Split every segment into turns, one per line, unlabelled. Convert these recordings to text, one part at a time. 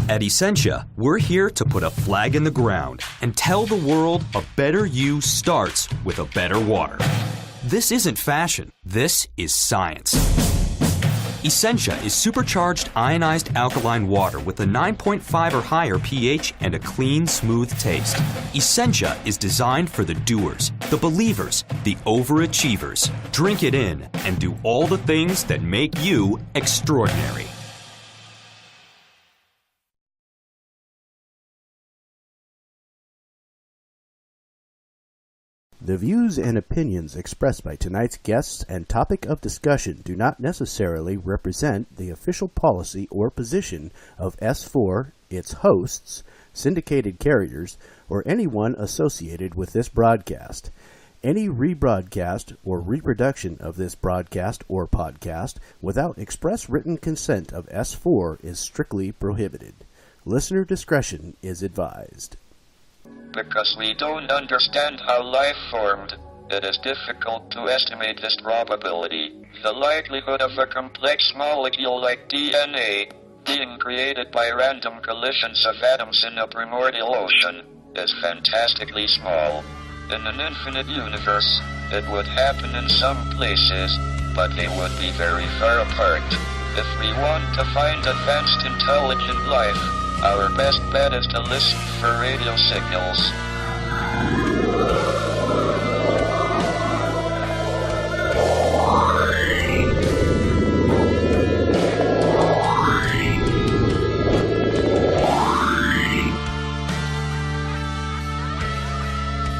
At Essentia, we're here to put a flag in the ground and tell the world a better you starts with a better water. This isn't fashion, this is science. Essentia is supercharged ionized alkaline water with a 9.5 or higher pH and a clean, smooth taste. Essentia is designed for the doers, the believers, the overachievers. Drink it in and do all the things that make you extraordinary.
The views and opinions expressed by tonight's guests and topic of discussion do not necessarily represent the official policy or position of S4, its hosts, syndicated carriers, or anyone associated with this broadcast. Any rebroadcast or reproduction of this broadcast or podcast without express written consent of S4 is strictly prohibited. Listener discretion is advised.
Because we don't understand how life formed, it is difficult to estimate this probability. The likelihood of a complex molecule like DNA being created by random collisions of atoms in a primordial ocean is fantastically small. In an infinite universe, it would happen in some places, but they would be very far apart. If we want to find advanced intelligent life, our best bet is to listen for radio signals.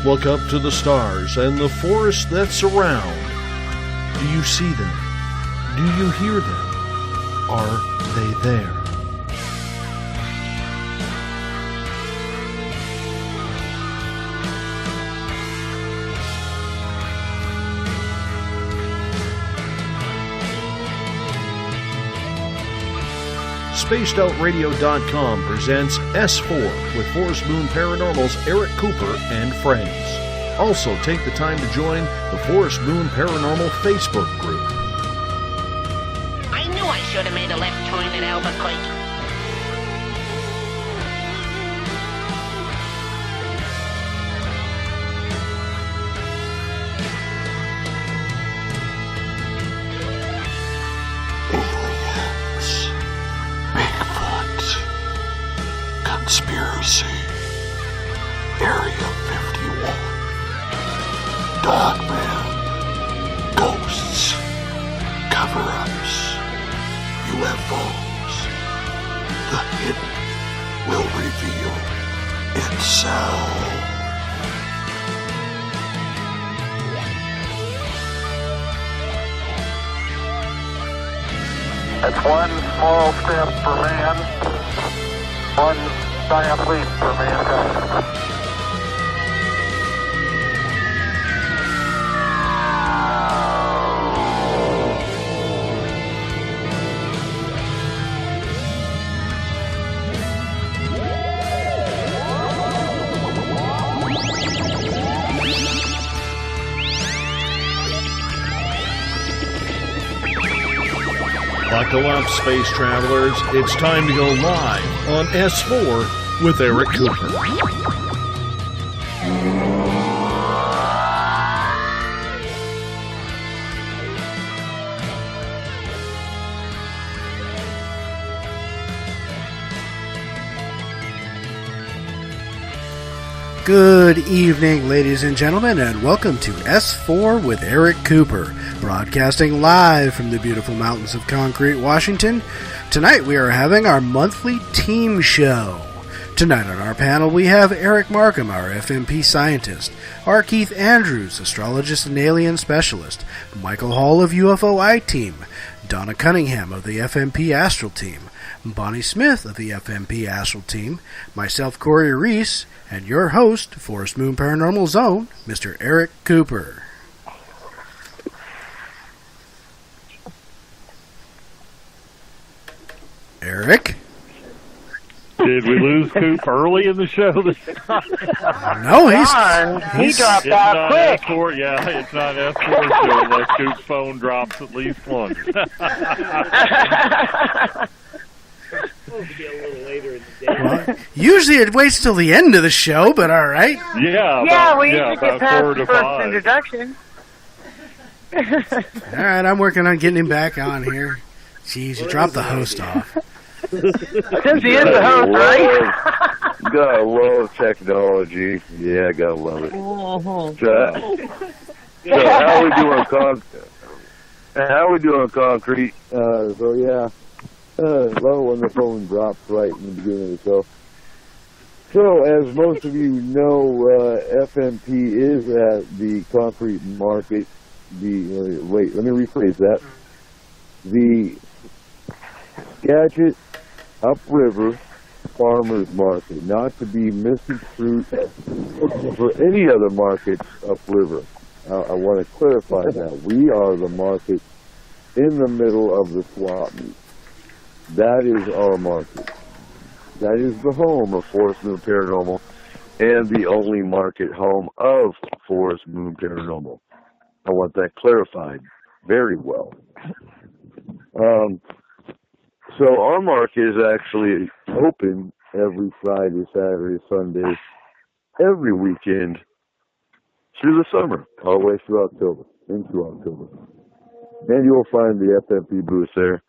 Look up to the stars and the forest that surround. Do you see them? Do you hear them? Are they there? SpacedOutRadio.com presents S4 with Forest Moon Paranormal's Eric Cooper and friends. Also, take the time to join the Forest Moon Paranormal Facebook group.
I knew I should have made a left turn at Albuquerque.
Conspiracy, Area 51, Dogman, Ghosts, Cover-Ups, UFOs. The hidden will reveal itself.
It's one small step for man, one giant leap for mankind.
Buckle up, space travelers. It's time to go live on S4 with Eric Cooper.
Good evening, ladies and gentlemen, and welcome to S4 with Eric Cooper, broadcasting live from the beautiful mountains of Concrete, Washington. Tonight we are having our monthly team show. Tonight on our panel we have Eric Markham, our FMP scientist, R. Keith Andrews, astrologist and alien specialist, Michael Hall of UFO I-Team, Donna Cunningham of the FMP Astral Team, Bonnie Smith of the FMP Astral Team, myself, Corey Reese, and your host, Forest Moon Paranormal Zone, Mr. Eric Cooper. Eric?
Did we lose Coop early in the show this time?
No,
He dropped out quick.
S4, yeah, it's not S4 show unless Coop's phone drops at least once.
Well, usually it waits till the end of the show, but all right.
Yeah,
we usually get
about
past
4
the
to
first
5.
introduction.
All right, I'm working on getting him back on here. Jeez, you dropped the host off.
Since he is the host, right?
Gotta love technology. Yeah, gotta love it. So how we doing on concrete? Love when the phone drops right in the beginning of the show. So, as most of you know, FMP is at the concrete market. Wait, let me rephrase that. The Skagit Upriver Farmers Market, not to be misconstrued for any other markets upriver. I want to clarify that. We are the market in the middle of the swap meet. That is our market. That is the home of Forest Moon Paranormal and the only market home of Forest Moon Paranormal. I want that clarified very well. So our market is actually open every Friday, Saturday, Sunday, every weekend through the summer, all the way through October, into October. And you'll find the FMP booth there,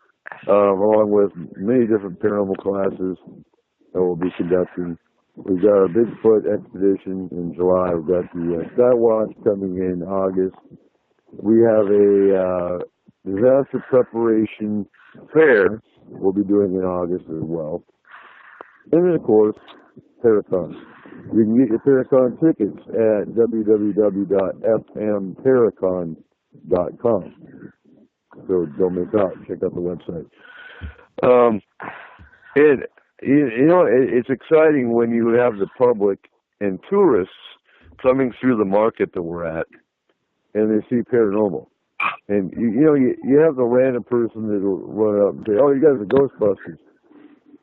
along with many different paranormal classes that we'll be conducting. We've got our Bigfoot expedition in July. We've got the Skywatch coming in August. We have a disaster preparation fair we'll be doing in August as well. And then, of course, Paracon. You can get your Paracon tickets at www.fmparacon.com. So don't miss out. Check out the website. And, it's exciting when you have the public and tourists coming through the market that we're at, and they see paranormal. And, you have the random person that will run up and say, "Oh, you guys are Ghostbusters."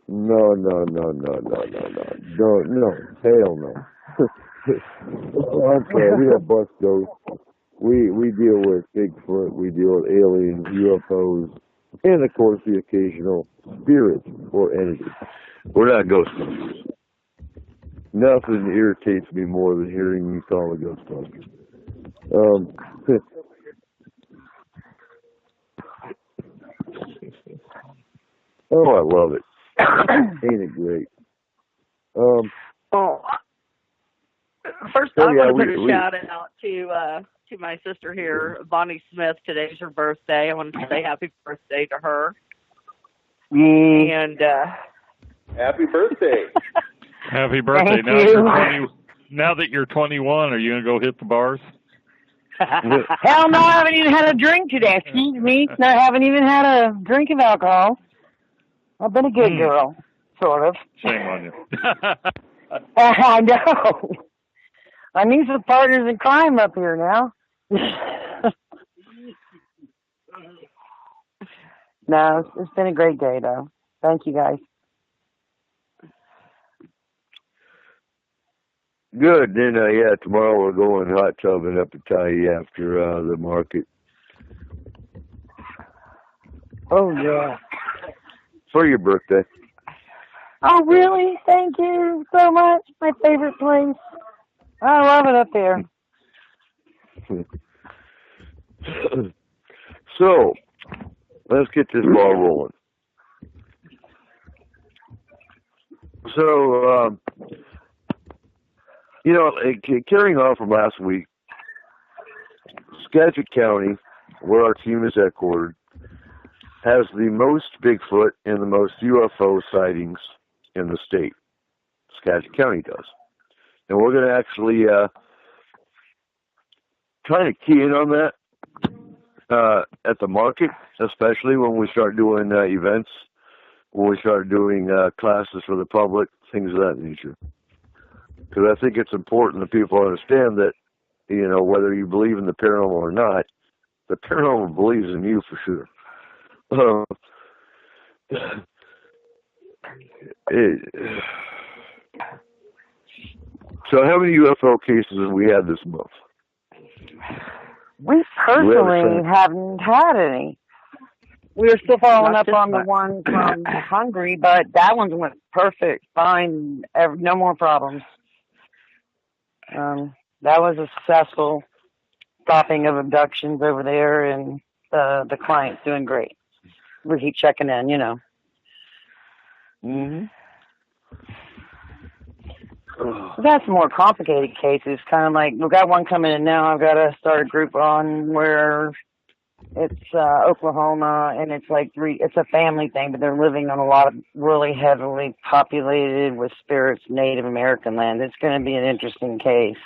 No. Hell no. I'm sorry, we don't bust ghosts. We deal with Bigfoot, we deal with aliens, UFOs, and of course the occasional spirit or entity. We're not Ghostbusters. Nothing irritates me more than hearing you call a Ghostbusters. Oh, I love it. Ain't it great?
First, I want to put a shout out to my sister here, Bonnie Smith. Today's her birthday. I want to say happy birthday to her. And
happy birthday!
Happy birthday! Now that you're 21, are you gonna go hit the bars?
Hell no, I haven't even had a drink today. Excuse me. No, I haven't even had a drink of alcohol. I've been a good girl, sort of.
Shame on you.
I know. I need some partners in crime up here now. No, it's been a great day, though. Thank you, guys.
Good. Then, tomorrow we're going hot tubbing up at Tyee after the market.
Oh, yeah.
For your birthday.
Oh, really? Thank you so much. My favorite place. I love it up there.
So, let's get this ball rolling. So, carrying on from last week, Skagit County, where our team is headquartered, has the most Bigfoot and the most UFO sightings in the state. Skagit County does. And we're going to actually kind of key in on that at the market, especially when we start doing events, when we start doing classes for the public, things of that nature. Because I think it's important that people understand that, whether you believe in the paranormal or not, the paranormal believes in you for sure. So how many UFO cases have we had this month?
We personally haven't had any. We were still following
Not
up
this
on the
much.
one from Hungary, but that one went perfect, fine, no more problems. That was a successful stopping of abductions over there, and the client's doing great. We keep checking in, you know. We've got some more complicated cases, kind of like we've got one coming in now. I've got to start a group on where it's Oklahoma, and it's like it's a family thing, but they're living on a lot of really heavily populated with spirits Native American land. It's going to be an interesting case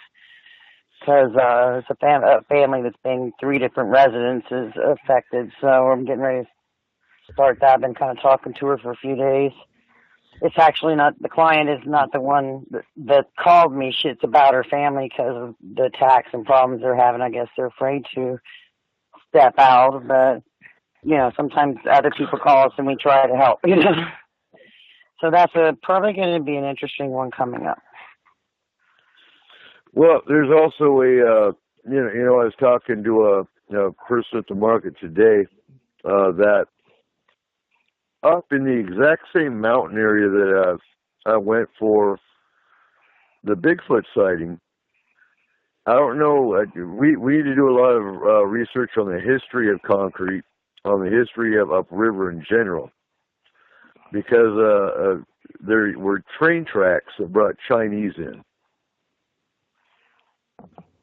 because it's a family that's being 3 different residences affected. So I'm getting ready to start that. I've been kind of talking to her for a few days. It's actually not, the client is not the one that called me. It's about her family because of the attacks and problems they're having. I guess they're afraid to step out, but, you know, sometimes other people call us and we try to help, you know. So that's probably going to be an interesting one coming up.
Well, there's also I was talking to a person at the market today that up in the exact same mountain area that I went for the Bigfoot sighting. I don't know. We need to do a lot of research on the history of concrete, on the history of upriver in general, because there were train tracks that brought Chinese in.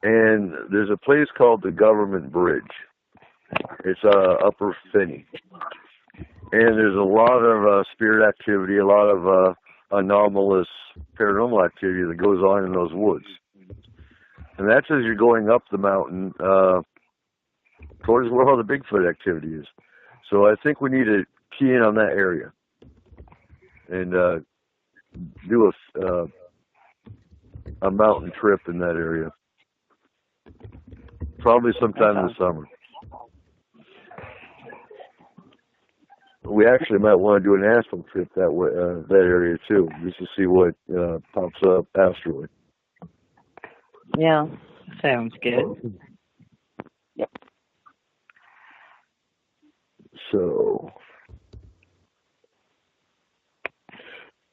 And there's a place called the Government Bridge. It's Upper Finney. And there's a lot of spirit activity, a lot of anomalous paranormal activity that goes on in those woods. And that's as you're going up the mountain towards where all the Bigfoot activity is. So I think we need to key in on that area and do a mountain trip in that area. Probably sometime in the summer. We actually might want to do an asphalt trip that way, that area too, just to see what pops up asteroid.
Yeah,
sounds good.
Yep.
So,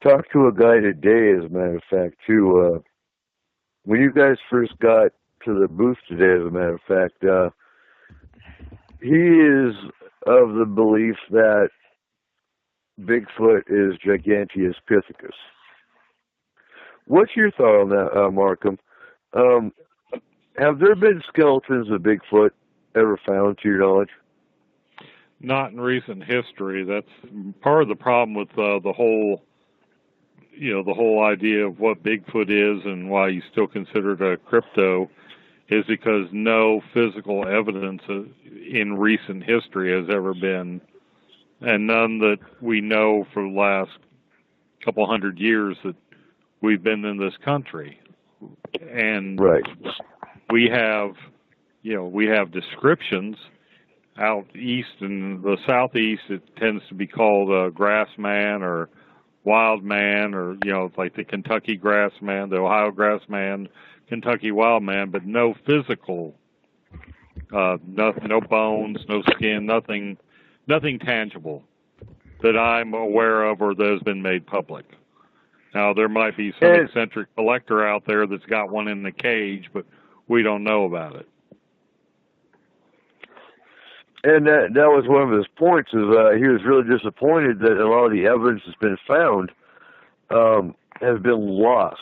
talked to a guy today, as a matter of fact, too. When you guys first got to the booth today, as a matter of fact, he is of the belief that Bigfoot is Giganteus pithecus. What's your thought on that, Markham? Have there been skeletons of Bigfoot ever found, to your knowledge?
Not in recent history. That's part of the problem with the whole idea of what Bigfoot is and why you still consider it a crypto is because no physical evidence in recent history has ever been, and none that we know for the last couple hundred years that we've been in this country. And
right.
we have descriptions out east and the southeast. It tends to be called grass man or wild man, or like the Kentucky grass man, the Ohio grass man, Kentucky wild man, but no physical, no bones, no skin, nothing tangible that I'm aware of or that has been made public. Now, there might be some eccentric collector out there that's got one in the cage, but we don't know about it.
And that was one of his points, is he was really disappointed that a lot of the evidence that's been found has been lost.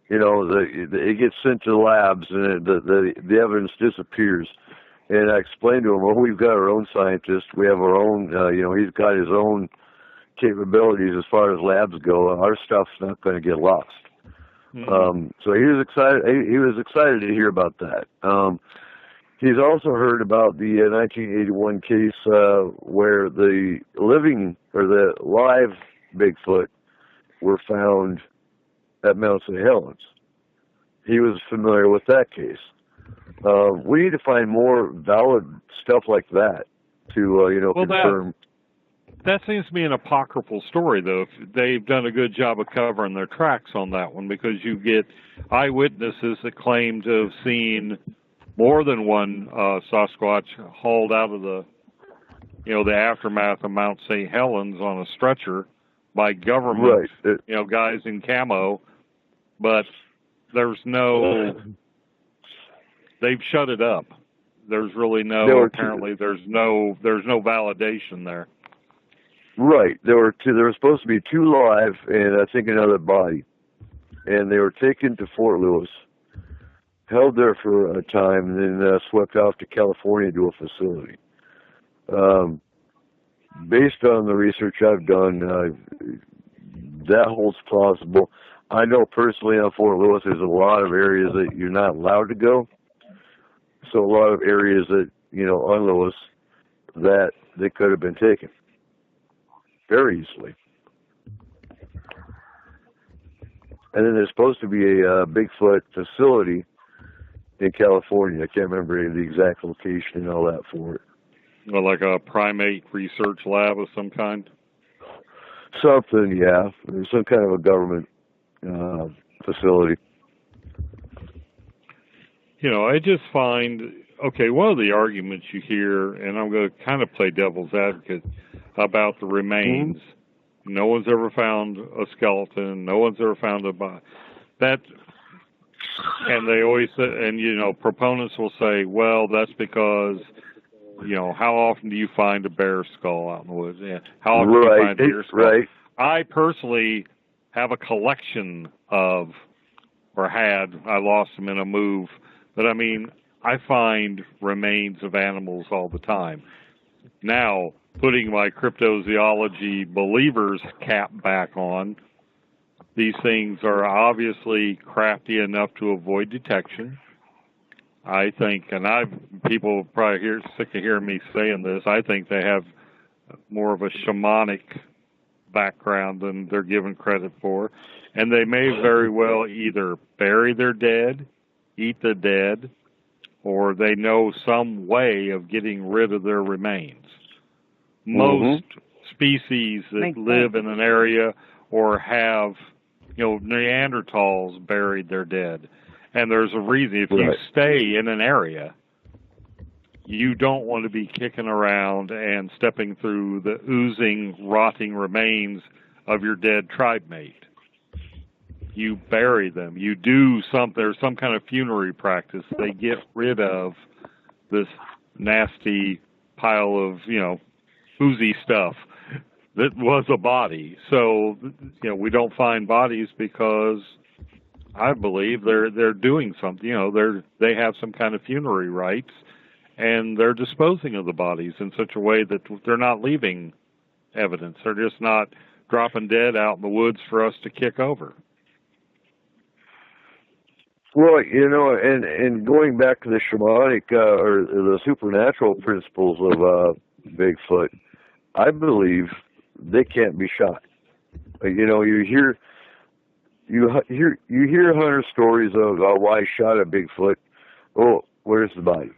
It gets sent to the labs and the evidence disappears. And I explained to him, well, we've got our own scientists. We have our own, he's got his own capabilities as far as labs go. Our stuff's not going to get lost. Mm-hmm. So he was excited. He was excited to hear about that. He's also heard about the 1981 case where the living or the live Bigfoot were found at Mount St. Helens. He was familiar with that case. We need to find more valid stuff like that to, confirm.
That seems to be an apocryphal story, though. They've done a good job of covering their tracks on that one, because you get eyewitnesses that claim to have seen more than one Sasquatch hauled out of the the aftermath of Mount St. Helens on a stretcher by government,
right.
Guys in camo, but there's no, they've shut it up. There's really apparently there's no validation there.
Right. There were supposed to be 2 live and I think another body. And they were taken to Fort Lewis, held there for a time, and then swept off to California to a facility. Based on the research I've done, that holds plausible. I know personally on Fort Lewis there's a lot of areas that you're not allowed to go. So a lot of areas that, on Lewis, that they could have been taken very easily. And then there's supposed to be a Bigfoot facility in California. I can't remember the exact location and all that for it.
Well, like a primate research lab of some kind?
Something, yeah. There's some kind of a government facility.
I just find, one of the arguments you hear, and I'm going to kind of play devil's advocate about the remains. Mm-hmm. No one's ever found a skeleton. No one's ever found a body. And they always say, and proponents will say, well, that's because, how often do you find a bear skull out in the woods? Yeah. How often do you find a deer skull?
Right.
I personally have a collection of, I lost them in a move, but I find remains of animals all the time. Now, putting my cryptozoology believer's cap back on, these things are obviously crafty enough to avoid detection. I think, and people probably sick of hearing me saying this, I think they have more of a shamanic background than they're given credit for. And they may very well either bury their dead, eat the dead, or they know some way of getting rid of their remains. Most species that live in an area or have, Neanderthals buried their dead. And there's a reason. If you stay in an area, you don't want to be kicking around and stepping through the oozing, rotting remains of your dead tribe mate. You bury them. You do there's some kind of funerary practice. They get rid of this nasty pile of, oozy stuff that was a body. So, we don't find bodies because I believe they're doing something. They have some kind of funerary rites, and they're disposing of the bodies in such a way that they're not leaving evidence. They're just not dropping dead out in the woods for us to kick over.
Well, and going back to the shamanic or the supernatural principles of Bigfoot, I believe they can't be shot. You hear hunter stories of why he shot a Bigfoot. Oh, where's the body?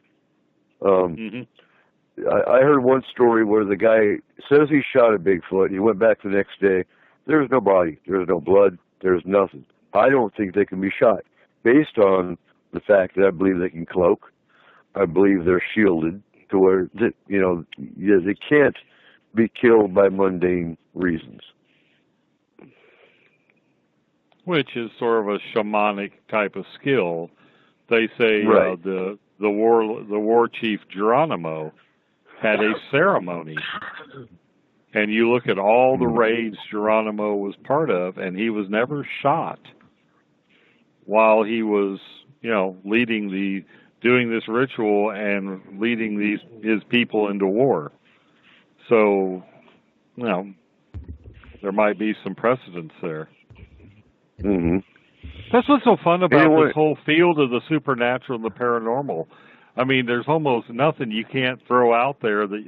I heard one story where the guy says he shot a Bigfoot. He went back the next day. There's no body. There's no blood. There's nothing. I don't think they can be shot based on the fact that I believe they can cloak. I believe they're shielded to where, they can't be killed by mundane reasons.
Which is sort of a shamanic type of skill. They say the war chief Geronimo had a ceremony, and you look at all the raids Geronimo was part of, and he was never shot while he was, doing this ritual and leading his people into war. So, there might be some precedence there.
Mm-hmm.
That's what's so fun about this whole field of the supernatural and the paranormal. There's almost nothing you can't throw out there that,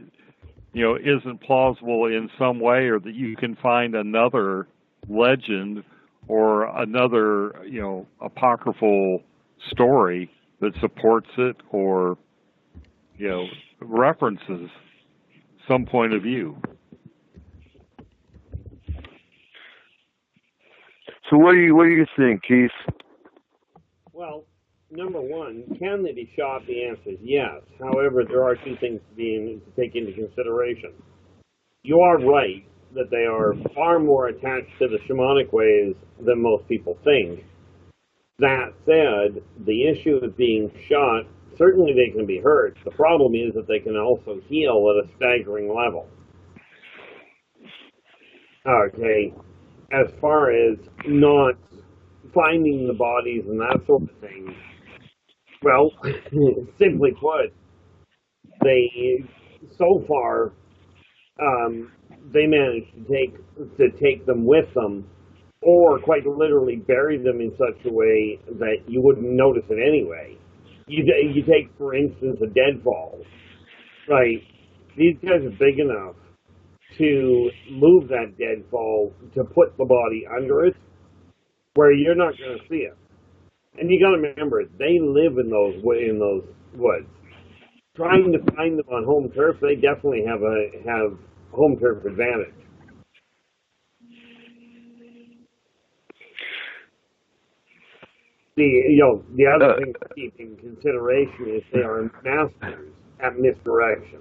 isn't plausible in some way, or that you can find another legend or another, apocryphal story that supports it or, references some point of view.
So what do you think, Keith?
Well, number one, can they be shot? The answer is yes. However, there are two things to take into consideration. You are right that they are far more attached to the shamanic ways than most people think. That said, the issue of being shot, certainly they can be hurt. The problem is that they can also heal at a staggering level. Okay, as far as not finding the bodies and that sort of thing, well, simply put, they, so far, they managed to take them with them, or quite literally bury them in such a way that you wouldn't notice it anyway. You take, for instance, a deadfall. Right? These guys are big enough to move that deadfall to put the body under it, where you're not going to see it. And you got to remember, they live in those woods. Trying to find them on home turf, they definitely have home turf advantage. The other thing to keep in consideration is they are masters at misdirection.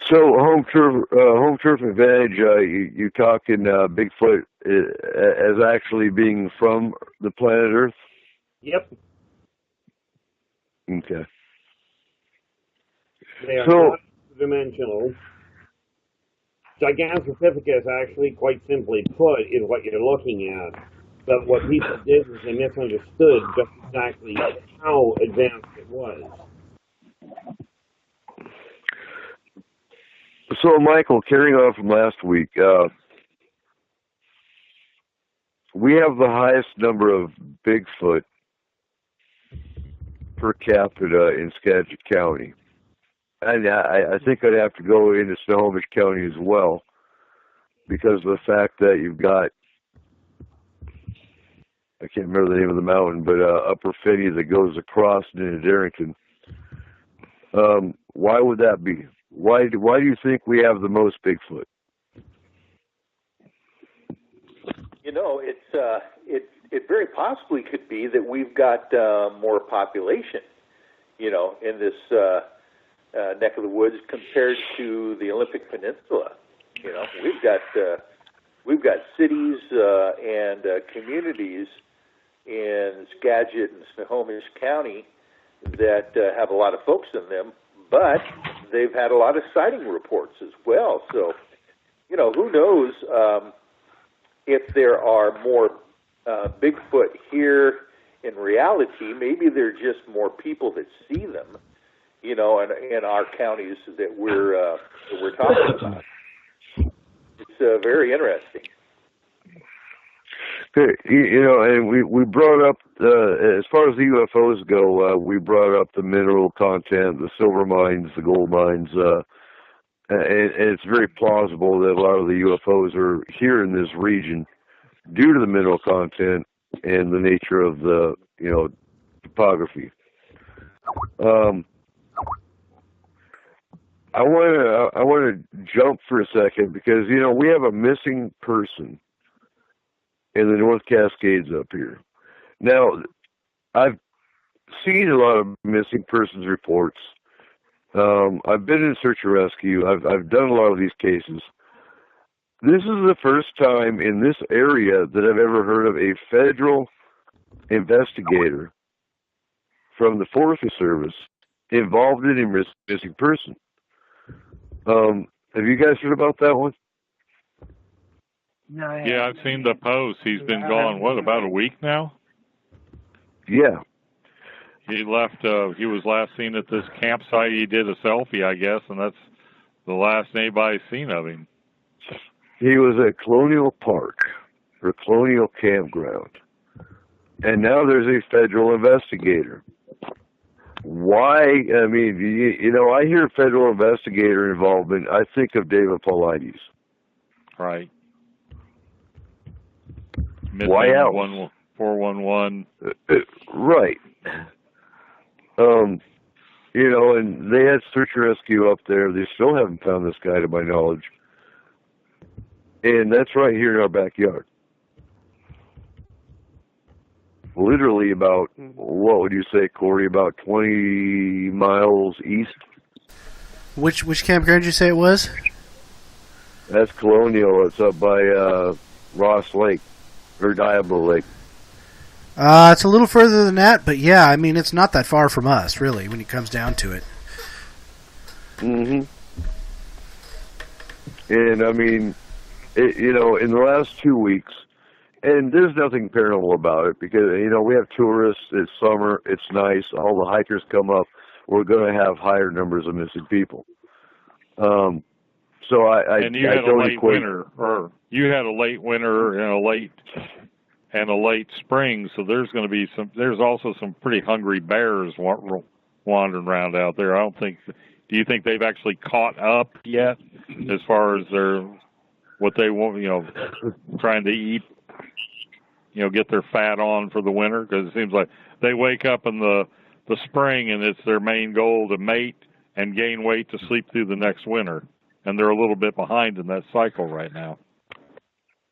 So home turf advantage. You talking Bigfoot as actually being from the planet Earth?
Yep.
Okay.
They are not dimensional. Gigantopithecus, actually, quite simply put, is what you're looking at. But what people did was they misunderstood just exactly how advanced it was.
So, Michael, carrying on from last week, we have the highest number of Bigfoot per capita in Skagit County. And I think I'd have to go into Snohomish County as well, because of the fact that you've got, I can't remember the name of the mountain, but Upper Finney that goes across into Darrington. Why would that be? Why do you think we have the most Bigfoot?
You know, it very possibly could be that we've got more population, you know, in this neck of the woods compared to the Olympic Peninsula. You know, we've got cities and communities in Skagit and Snohomish County that have a lot of folks in them, but they've had a lot of sighting reports as well. So, you know, who knows if there are more Bigfoot here in reality. Maybe there are just more people that see them, you know, in our counties that we're talking about. It's very interesting.
You know, and we brought up, as far as the UFOs go, we brought up the mineral content, the silver mines, the gold mines, and it's very plausible that a lot of the UFOs are here in this region due to the mineral content and the nature of the, you know, topography. I want to jump for a second because, you know, we have a missing person in the North Cascades up here. Now, I've seen a lot of missing persons reports. I've been in search and rescue. I've done a lot of these cases. This is the first time in this area that I've ever heard of a federal investigator from the Forest Service involved in a missing person. Have you guys heard about that one?
No,
yeah, I've seen the post. He's been gone, what, about a week now?
Yeah.
He left, he was last seen at this campsite. He did a selfie, I guess, and that's the last anybody's seen of him.
He was at Colonial Park, or Colonial Campground. And now there's a federal investigator. Why? I mean, you know, I hear federal investigator involvement, I think of David Paulides.
Right.
Why else?
411.
Right. You know, and they had search and rescue up there. They still haven't found this guy, to my knowledge. And that's right here in our backyard. literally about, what would you say, Corey, about 20 miles east.
Which campground did you say it was?
That's Colonial. It's up by Ross Lake, or Diablo Lake.
It's a little further than that, but yeah, I mean, it's not that far from us, really, when it comes down to it.
Mm-hmm. And, I mean, in the last 2 weeks, and there's nothing paranormal about it, because, we have tourists, it's summer, it's nice, all the hikers come up, we're going to have higher numbers of missing people. So
and you had a late winter, or you had a late winter and a late spring, so there's also some pretty hungry bears wandering around out there. Do you think they've actually caught up yet as far as what they want, trying to eat, get their fat on for the winter? Because it seems like they wake up in the spring and it's their main goal to mate and gain weight to sleep through the next winter. And they're a little bit behind in that cycle right now.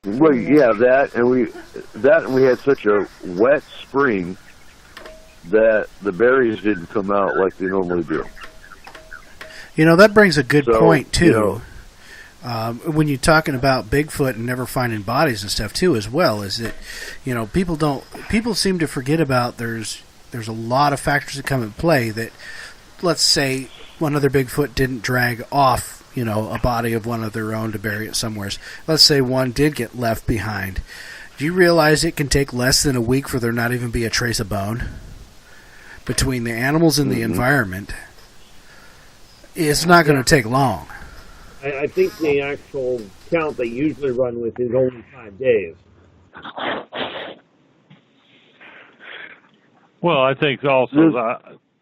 Well, yeah, and we had such a wet spring that the berries didn't come out like they normally do.
That brings a good point, too. When you're talking about Bigfoot and never finding bodies and stuff, too, as well, is that, people seem to forget about there's a lot of factors that come in play that, let's say, one other Bigfoot didn't drag off a body of one of their own to bury it somewhere. Let's say one did get left behind. Do you realize it can take less than a week for there not even be a trace of bone? Between the animals and the environment, it's not going to take long.
I think the actual count they usually run with is only 5 days.
Well, I think also,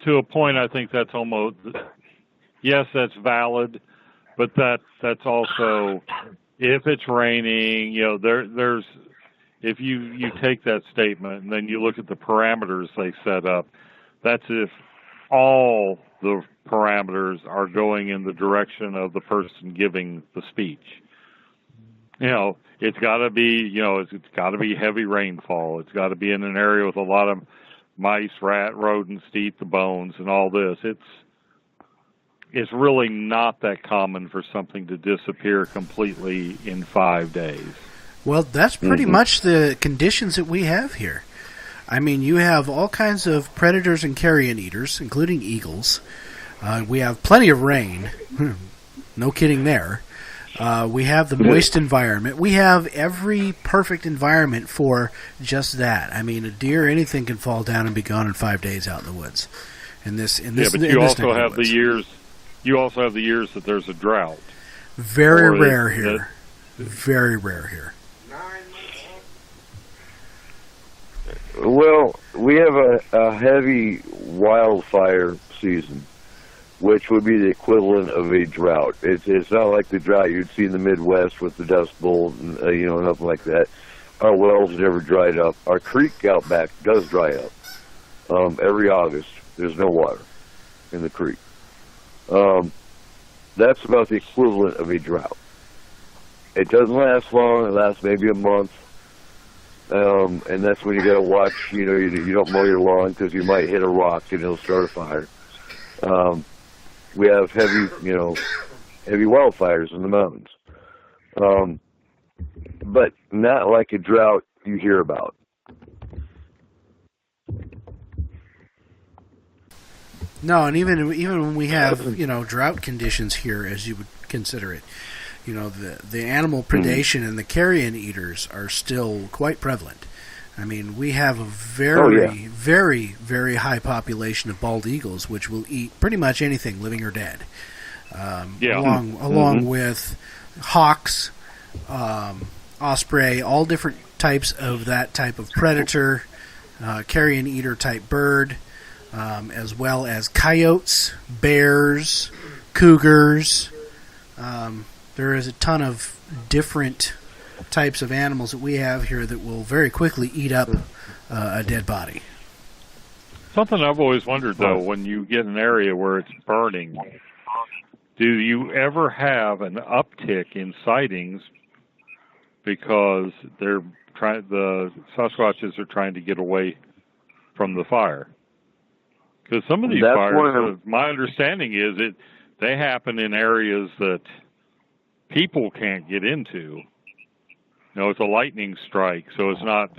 to a point, I think that's almost, yes, that's valid. But that's also, if it's raining, there's if you take that statement and then you look at the parameters they set up, that's if all the parameters are going in the direction of the person giving the speech. It's got to be, it's got to be heavy rainfall. It's got to be in an area with a lot of mice, rodents to eat the bones and all this. It's really not that common for something to disappear completely in 5 days.
Well, that's pretty much the conditions that we have here. I mean, you have all kinds of predators and carrion eaters, including eagles. We have plenty of rain. No kidding there. We have the moist environment. We have every perfect environment for just that. I mean, a deer, anything can fall down and be gone in 5 days out in the woods.
But you also have the years. You also have the years that there's a drought.
Very rare here. Very rare here.
Well, we have a heavy wildfire season, which would be the equivalent of a drought. It's not like the drought you'd see in the Midwest with the Dust Bowl, and, nothing like that. Our wells never dried up. Our creek out back does dry up. Every August, there's no water in the creek. That's about the equivalent of a drought. It doesn't last long. It lasts maybe a month. And that's when you got to watch, you don't mow your lawn because you might hit a rock and it'll start a fire. We have heavy wildfires in the mountains. But not like a drought you hear about.
No, and even when we have, drought conditions here, as you would consider it, the animal predation and the carrion eaters are still quite prevalent. I mean, we have a very, very, very high population of bald eagles, which will eat pretty much anything, living or dead. Along with hawks, osprey, all different types of that type of predator, carrion eater type bird, as well as coyotes, bears, cougars. There is a ton of different types of animals that we have here that will very quickly eat up a dead body.
Something I've always wondered, though, when you get an area where it's burning, do you ever have an uptick in sightings because the Sasquatches are trying to get away from the fire. Because some of these
That's
fires, my understanding is they happen in areas that people can't get into. It's a lightning strike, so it's not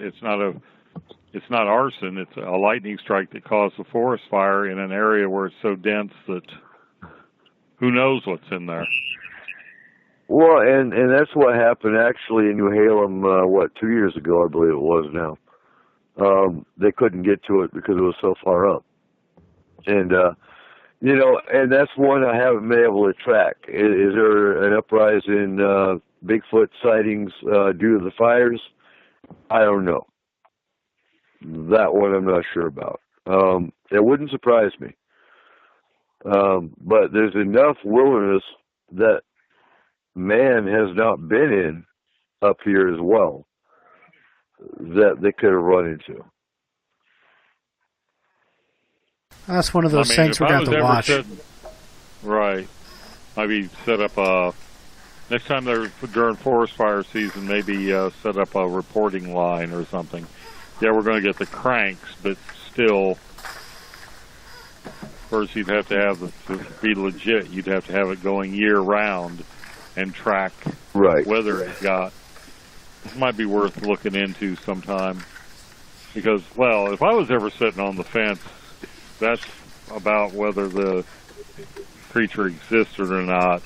arson. It's a lightning strike that caused a forest fire in an area where it's so dense that who knows what's in there.
Well, and that's what happened actually in New Halem, 2 years ago, I believe it was now. They couldn't get to it because it was so far up. And, and that's one I haven't been able to track. Is there an uprise in Bigfoot sightings due to the fires? I don't know. That one I'm not sure about. It wouldn't surprise me. But there's enough wilderness that man has not been in up here as well that they could have run into.
That's one of those things we're going to have to watch.
Right. Maybe set up next time they're during forest fire season, maybe set up a reporting line or something. Yeah, we're going to get the cranks, but still, first you'd have to have to be legit. You'd have to have it going year round and track whether it got. This might be worth looking into sometime. Because, well, if I was ever sitting on the fence, that's about whether the creature existed or not.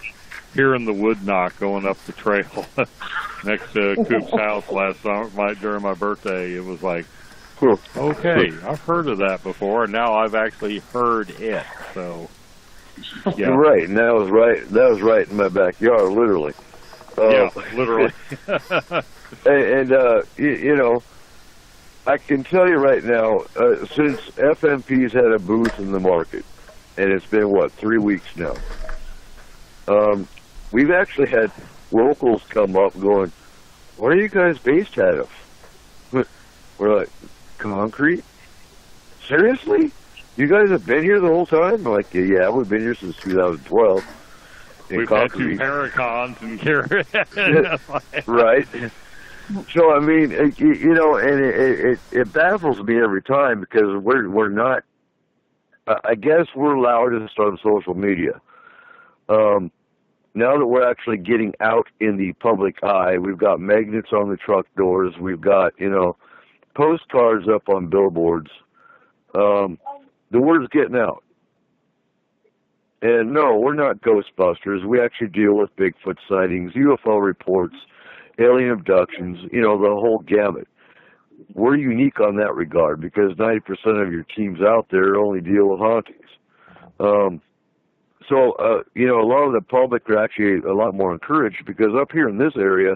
Hearing the wood knock going up the trail next to Coop's house last summer, during my birthday, it was like, okay, I've heard of that before, and now I've actually heard it. So, yeah,
right, and that was right in my backyard, literally.
Yeah, literally.
and I can tell you right now, since FMP's had a booth in the market, and it's been, 3 weeks now, we've actually had locals come up going, where are you guys based out of? We're like, Concrete? Seriously? You guys have been here the whole time? I'm like, yeah, we've been here since 2012.
We've had 2 Paracons and Carrot.
Right. So, I mean, and it baffles me every time because we're not, I guess we're loudest on social media. Now that we're actually getting out in the public eye, we've got magnets on the truck doors, we've got, postcards up on billboards. The word's getting out. And no, we're not Ghostbusters. We actually deal with Bigfoot sightings, UFO reports, alien abductions, the whole gamut. We're unique on that regard because 90% of your teams out there only deal with hauntings. So, a lot of the public are actually a lot more encouraged because up here in this area,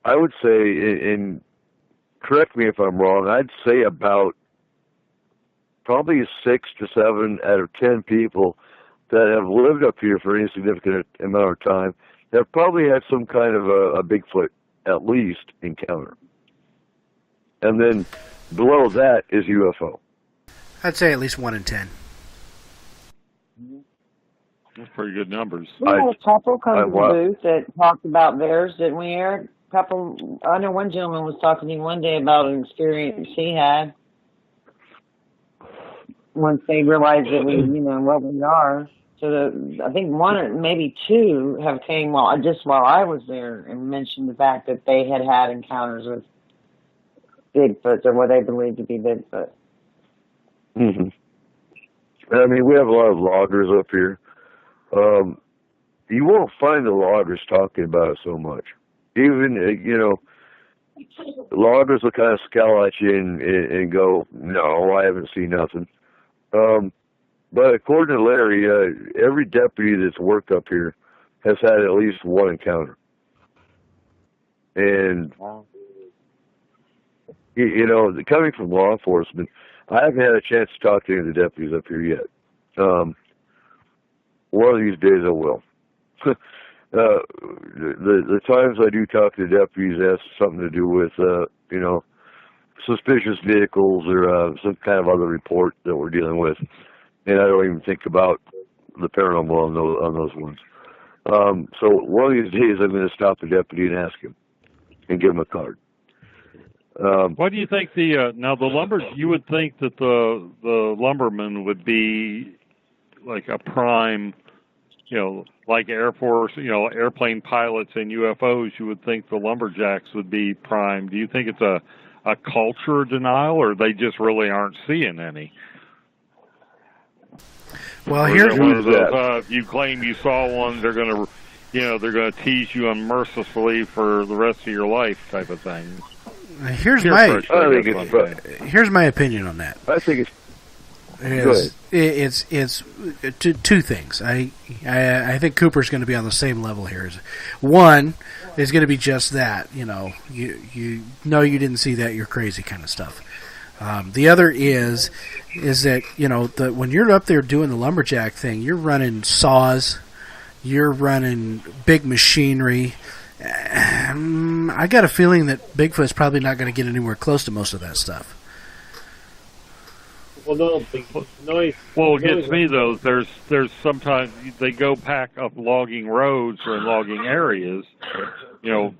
I would say, and correct me if I'm wrong, I'd say about probably 6 to 7 out of 10 people that have lived up here for any significant amount of time have probably had some kind of a Bigfoot, at least, encounter. And then below that is UFO.
I'd say at least 1 in 10.
That's pretty good numbers.
We had a couple come to the booth that talked about theirs, didn't we, Eric? I know one gentleman was talking to me one day about an experience he had once they realized that we, what we are. So I think 1 maybe 2 have came while I was there and mentioned the fact that they had encounters with Bigfoot or what they believed to be Bigfoot.
Mm-hmm. I mean, we have a lot of loggers up here. You won't find the loggers talking about it so much. Even, loggers will kind of scowl at you and go, no, I haven't seen nothing. But according to Larry, every deputy that's worked up here has had at least 1 encounter. And, coming from law enforcement, I haven't had a chance to talk to any of the deputies up here yet. One of these days I will. The times I do talk to the deputies has something to do with, suspicious vehicles or some kind of other report that we're dealing with. And I don't even think about the paranormal on those ones. So one of these days I'm going to stop the deputy and ask him and give him a card.
What do you think the lumber? You would think that the lumberman would be like a prime, like Air Force, airplane pilots and UFOs. You would think the lumberjacks would be prime. Do you think it's a culture denial, or they just really aren't seeing any?
Well, here's
one of those. If you claim you saw one, they're going to tease you unmercifully for the rest of your life, type of thing.
Here's my opinion on that.
I think
it's two things. I think Cooper's going to be on the same level here. One is going to be just that. You know you didn't see that, you're crazy kind of stuff. The other is that when you're up there doing the lumberjack thing, you're running saws, you're running big machinery. I got a feeling that Bigfoot's probably not going to get anywhere close to most of that stuff.
Well, no, noise.
Well, it gets me though. There's sometimes they go pack up logging roads or in logging areas.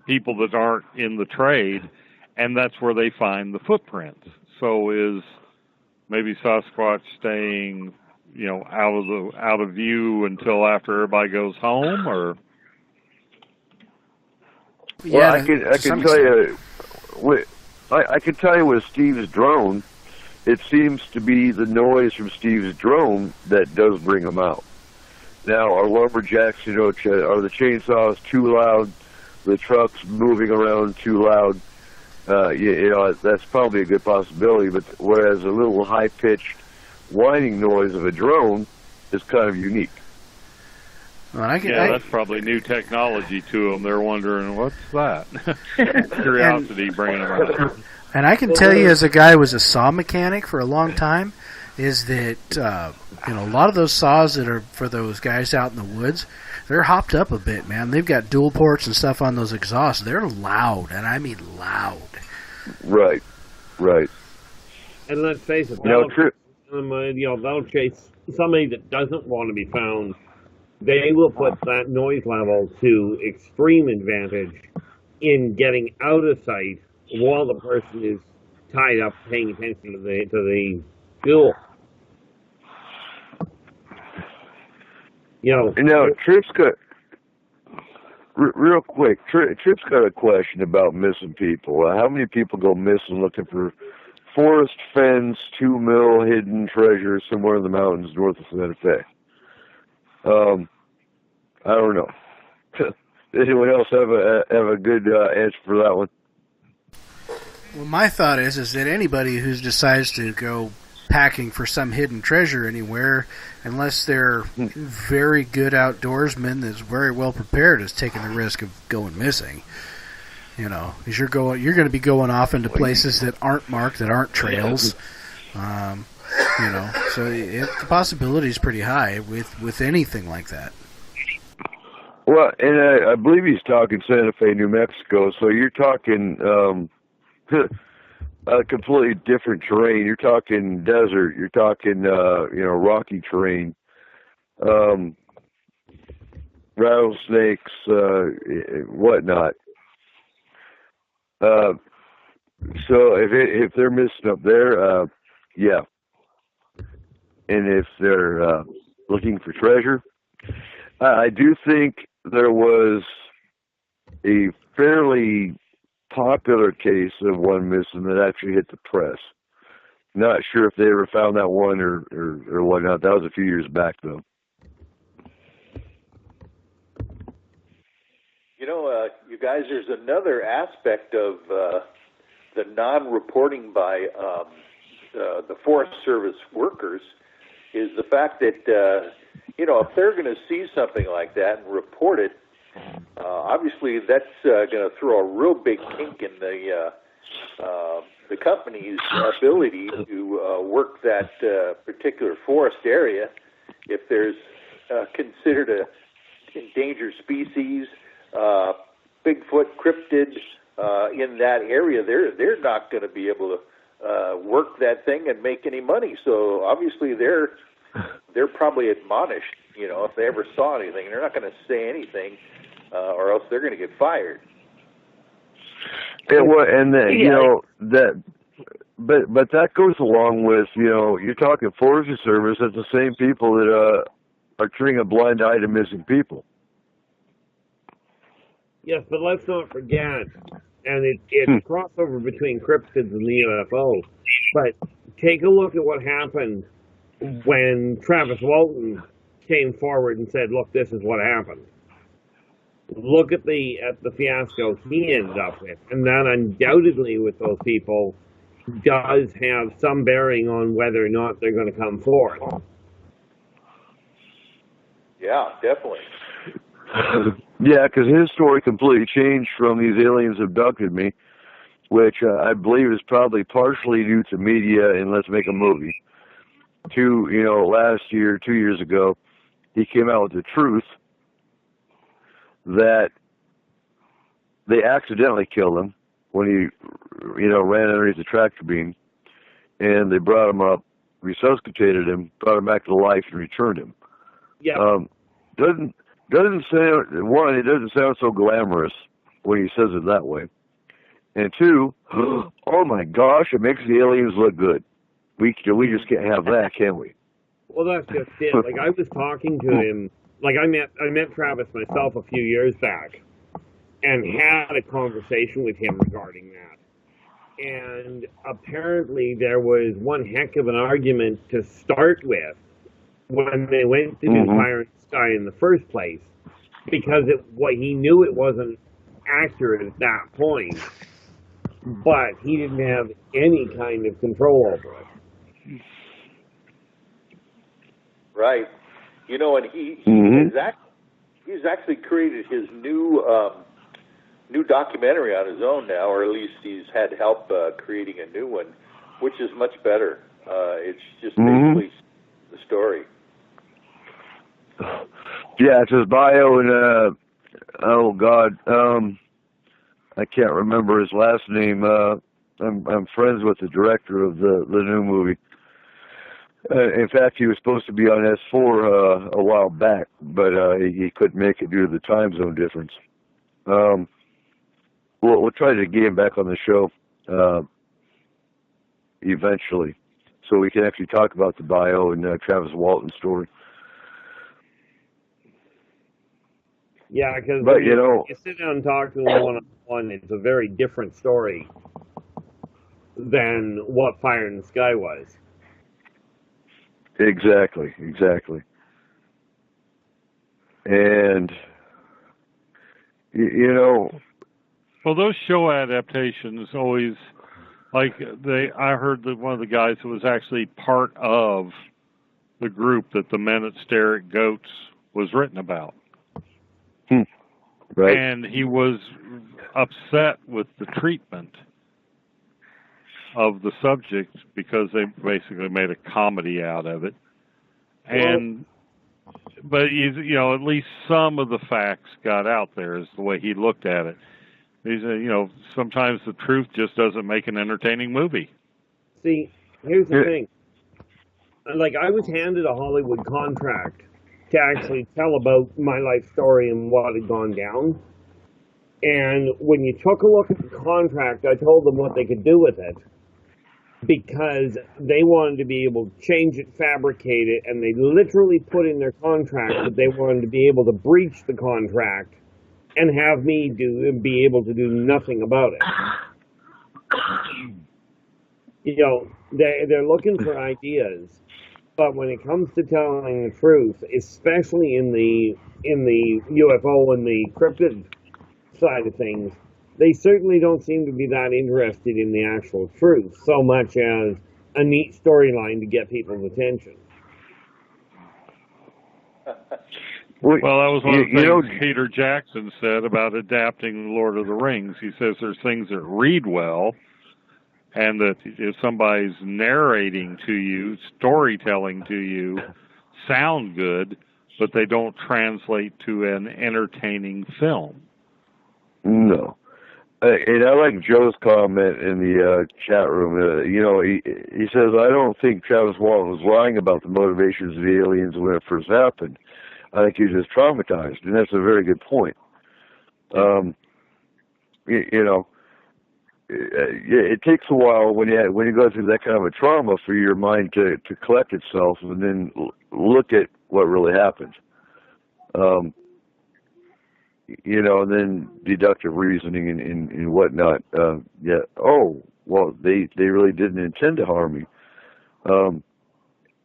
People that aren't in the trade, and that's where they find the footprints. So is maybe Sasquatch staying, out of view until after everybody goes home, or?
Well, I can tell you, I can tell you with Steve's drone, it seems to be the noise from Steve's drone that does bring them out. Now, are lumberjacks, are the chainsaws too loud? The trucks moving around too loud? That's probably a good possibility. But whereas a little high-pitched whining noise of a drone is kind of unique.
Well,
that's probably new technology to them. They're wondering, what's that? Curiosity bringing them out.
And I can tell you, as a guy who was a saw mechanic for a long time, is that a lot of those saws that are for those guys out in the woods, they're hopped up a bit, man. They've got dual ports and stuff on those exhausts. They're loud, and I mean loud.
Right.
And let's face it, they'll chase somebody that doesn't want to be found. They will put that noise level to extreme advantage in getting out of sight while the person is tied up paying attention to the fuel.
Tripp's got real quick. Tripp's got a question about missing people. How many people go missing looking for forest fence, 2 mil hidden treasure somewhere in the mountains north of Santa Fe? I don't know. Anyone else have a good answer for that one?
Well, my thought is that anybody who decides to go packing for some hidden treasure anywhere, unless they're very good outdoorsmen that's very well prepared, is taking the risk of going missing. Because you're going to be going off into places that aren't marked, that aren't trails. So the possibility is pretty high with anything like that.
Well, and I believe he's talking Santa Fe, New Mexico. So you're talking a completely different terrain. You're talking desert. You're talking rocky terrain, rattlesnakes, whatnot. So if they're missing up there, yeah. And if they're looking for treasure, I do think there was a fairly popular case of one missing that actually hit the press. Not sure if they ever found that one or whatnot. That was a few years back, though.
You guys, there's another aspect of the non-reporting by the Forest Service workers is the fact that, if they're going to see something like that and report it, obviously that's going to throw a real big kink in the company's ability to work that particular forest area. If there's considered a endangered species, Bigfoot, cryptid in that area, they're not going to be able to work that thing and make any money. So obviously they're probably admonished. If they ever saw anything, they're not going to say anything, or else they're going to get fired.
And then, you know, that, but that goes along with, you know, you're talking Forestry Service, that's the same people that are turning a blind eye to missing people.
Yes, but let's not forget, and it's a crossover between cryptids and the UFO, but take a look at what happened when Travis Walton came forward and said, look, this is what happened. Look at the fiasco he ended up with, and that undoubtedly with those people does have some bearing on whether or not they're going to come forth.
Yeah, definitely.
Yeah, because his story completely changed from these aliens abducted me, which I believe is probably partially due to media and let's make a movie. To, you know, last year, 2 years ago, he came out with the truth that they accidentally killed him when he, you know, ran underneath the tractor beam, and they brought him up, resuscitated him, brought him back to life, and returned him.
Yeah.
Doesn't sound, one, it doesn't sound so glamorous when he says it that way, and two, oh my gosh, it makes the aliens look good. We just can't have that, can we?
Well, that's just it. Like, I was talking to him. Like, I met Travis myself a few years back, and had a conversation with him regarding that. And apparently, there was one heck of an argument to start with when they went to do Fire in the Sky in the first place, because he knew it wasn't accurate at that point, but he didn't have any kind of control over it.
Right. You know, and he's actually created his new documentary on his own now, or at least he's had help creating a new one, which is much better. It's just basically the story.
Yeah, it's his bio, and oh God, I can't remember his last name. I'm friends with the director of the new movie. In fact, he was supposed to be on S4 a while back, but he couldn't make it due to the time zone difference. We'll try to get him back on the show eventually, so we can actually talk about the bio and Travis Walton's story.
Yeah, because
you
sit down and talk to him one-on-one, it's a very different story than what Fire in the Sky was.
Exactly. And, you know...
Well, those show adaptations always, I heard that one of the guys who was actually part of the group that The Men That Stare at Goats was written about.
Right.
And he was upset with the treatment of the subject because they basically made a comedy out of it. But at least some of the facts got out there is the way he looked at it. He said, sometimes the truth just doesn't make an entertaining movie.
See, here's the thing. Like, I was handed a Hollywood contract to actually tell about my life story and what had gone down. And when you took a look at the contract, I told them what they could do with it, because they wanted to be able to change it, fabricate it, and they literally put in their contract that they wanted to be able to breach the contract and have me be able to do nothing about it. They're looking for ideas, but when it comes to telling the truth, especially in the UFO and the cryptid side of things, they certainly don't seem to be that interested in the actual truth so much as a neat storyline to get people's attention.
Well, that was one of the things Peter Jackson said about adapting Lord of the Rings. He says there's things that read well, and that if somebody's narrating to you, storytelling to you, sound good, but they don't translate to an entertaining film.
No. And I like Joe's comment in the chat room. He says, I don't think Travis Walton was lying about the motivations of the aliens when it first happened. I think he was just traumatized, and that's a very good point. it takes a while when you go through that kind of a trauma for your mind to collect itself and then look at what really happened. And then deductive reasoning and whatnot. Oh, well, they really didn't intend to harm me.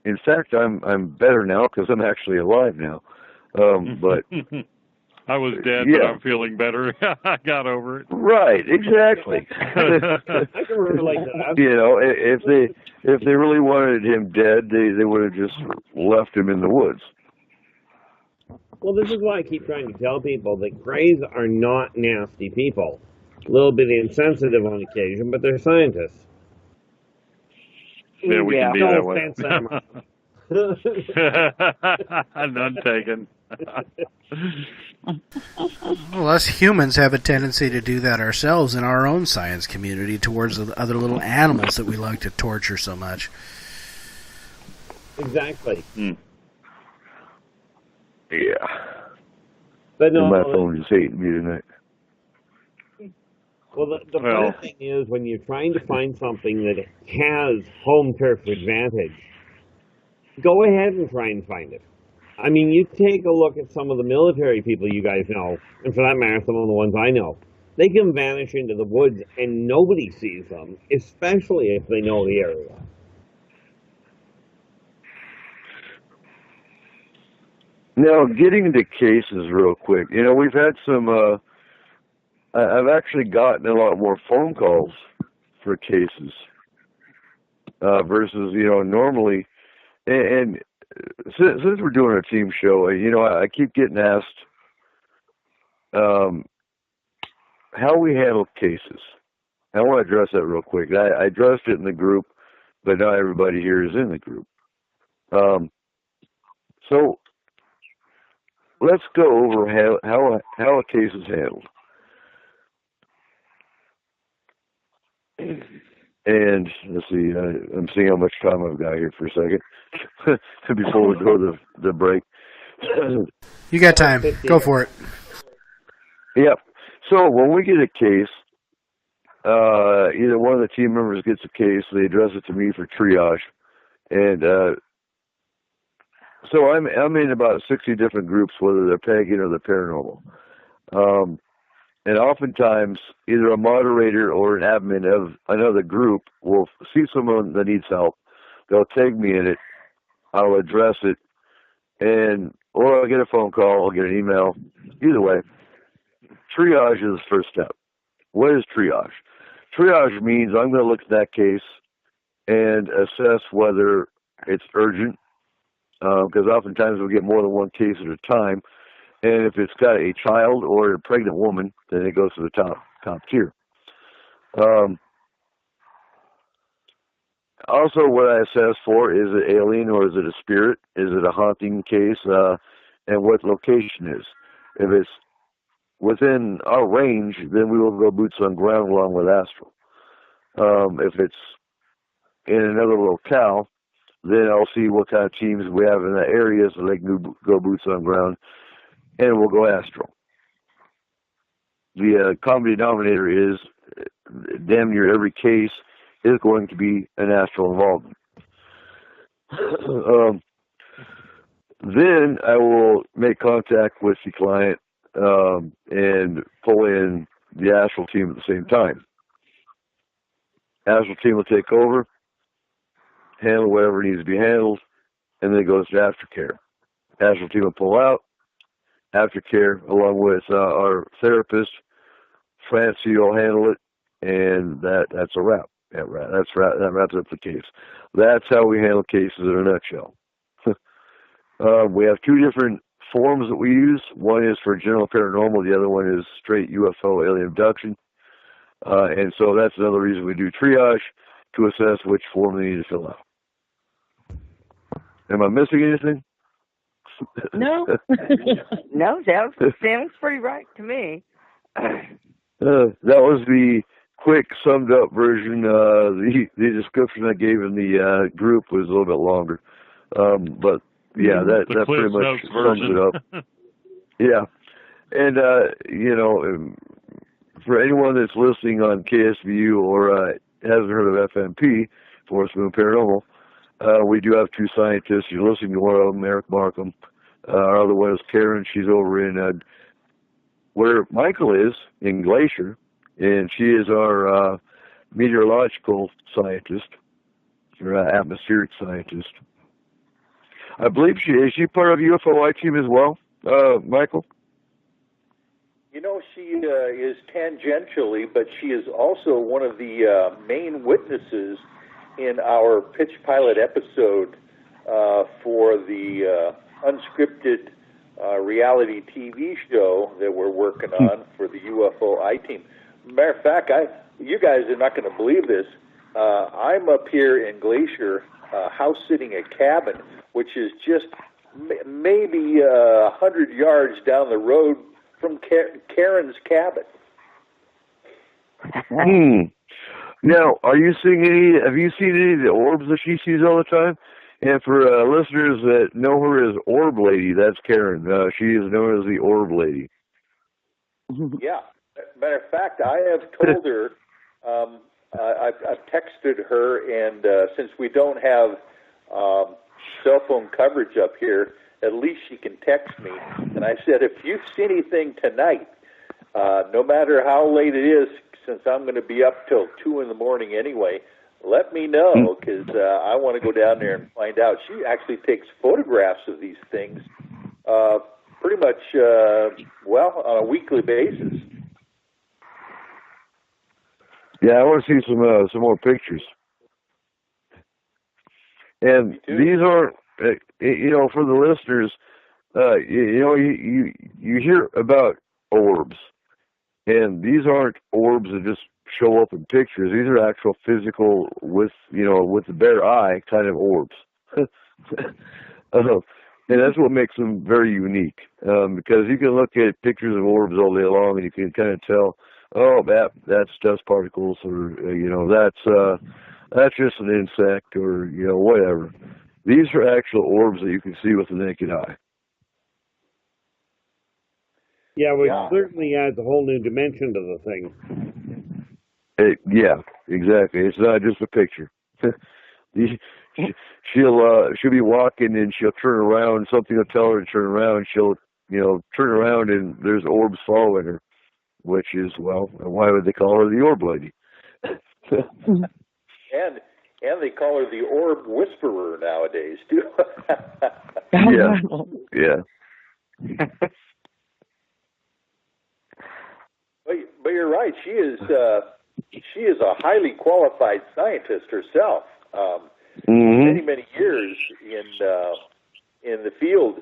In fact, I'm better now because I'm actually alive now. But
I was dead, but I'm feeling better. I got over it.
Right, exactly.
I can relate to that.
If they really wanted him dead, they would have just left him in the woods.
Well, this is why I keep trying to tell people that Greys are not nasty people. A little bit insensitive on occasion, but they're scientists.
Yeah, we can be
no
that way.
offense, Emma.
None taken.
Well, us humans have a tendency to do that ourselves in our own science community towards the other little animals that we like to torture so much.
Exactly.
Yeah.
But no,
my phone is hating me tonight.
Well, the funny thing is when you're trying to find something that has home turf advantage, go ahead and try and find it. I mean, you take a look at some of the military people you guys know, and for that matter, some of the ones I know. They can vanish into the woods and nobody sees them, especially if they know the area.
Now, getting into cases real quick. We've had some, I've actually gotten a lot more phone calls for cases versus, normally. And since we're doing a team show, I keep getting asked how we handle cases. I want to address that real quick. I addressed it in the group, but not everybody here is in the group. So let's go over how a case is handled. And let's see, I'm seeing how much time I've got here for a second before we go to the break.
You got time. Go for it.
Yep. So when we get a case, either one of the team members gets a case, they address it to me for triage. And so I'm in about 60 different groups, whether they're pagan or they're paranormal. And oftentimes, either a moderator or an admin of another group will see someone that needs help. They'll tag me in it. I'll address it. Or I'll get a phone call, I'll get an email. Either way, triage is the first step. What is triage? Triage means I'm going to look at that case and assess whether it's urgent, because oftentimes we get more than one case at a time. And if it's got a child or a pregnant woman, then it goes to the top tier. Also, what I assess for, is it alien or is it a spirit? Is it a haunting case? And what location is. If it's within our range, then we will go boots on ground along with astral. If it's in another locale, then I'll see what kind of teams we have in that area so they can go boots on ground, and we'll go astral. The common denominator is damn near every case is going to be an astral involvement. Then I will make contact with the client and pull in the astral team at the same time. Astral team will take over, handle whatever needs to be handled, and then it goes to aftercare. Astral team will pull out. Aftercare, along with our therapist, Francie, will handle it, and that's a wrap. That wraps up the case. That's how we handle cases in a nutshell. We have two different forms that we use. One is for general paranormal. The other one is straight UFO alien abduction. And so that's another reason we do triage, to assess which form they need to fill out. Am I missing anything?
No. No, sounds pretty right to me.
That was the quick, summed up version. The description I gave in the group was a little bit longer. But yeah, that pretty much sums it up. Yeah. And, for anyone that's listening on KSVU or hasn't heard of FMP, Forest Moon Paranormal, we do have two scientists. You're listening to one of them, Eric Markham. Our other one is Karen. She's over in where Michael is, in Glacier, and she is our meteorological scientist, or atmospheric scientist. I believe is she part of UFOI team as well, Michael?
You know, she is tangentially, but she is also one of the main witnesses in our pitch pilot episode for the unscripted reality TV show that we're working on for the UFOI team. Matter of fact, you guys are not going to believe this. I'm up here in Glacier, house sitting a cabin, which is just maybe 100 yards down the road from Karen's cabin.
Now, have you seen any of the orbs that she sees all the time? And for listeners that know her as Orb Lady, that's Karen. She is known as the Orb Lady.
Yeah. Matter of fact, I have told her, I've texted her, and since we don't have cell phone coverage up here, at least she can text me. And I said, if you see anything tonight, no matter how late it is, since I'm going to be up till 2 in the morning anyway, let me know, because I want to go down there and find out. She actually takes photographs of these things pretty much, on a weekly basis.
Yeah, I want to see some more pictures. And these aren't, for the listeners, you hear about orbs, and these aren't orbs that just show up in pictures. These are actual physical, with the bare eye kind of orbs. And that's what makes them very unique, because you can look at pictures of orbs all day long, and you can kind of tell, oh, that's dust particles, or that's just an insect, or whatever. These are actual orbs that you can see with the naked eye.
Yeah, which certainly adds a whole new dimension to the thing.
Yeah, exactly. It's not just a picture. She'll be walking and she'll turn around. Something will tell her to turn around. She'll turn around and there's orbs following her, which is, why would they call her the Orb Lady?
And they call her the Orb Whisperer nowadays too.
Yeah.
But you're right. She is a highly qualified scientist herself. Many years in the field,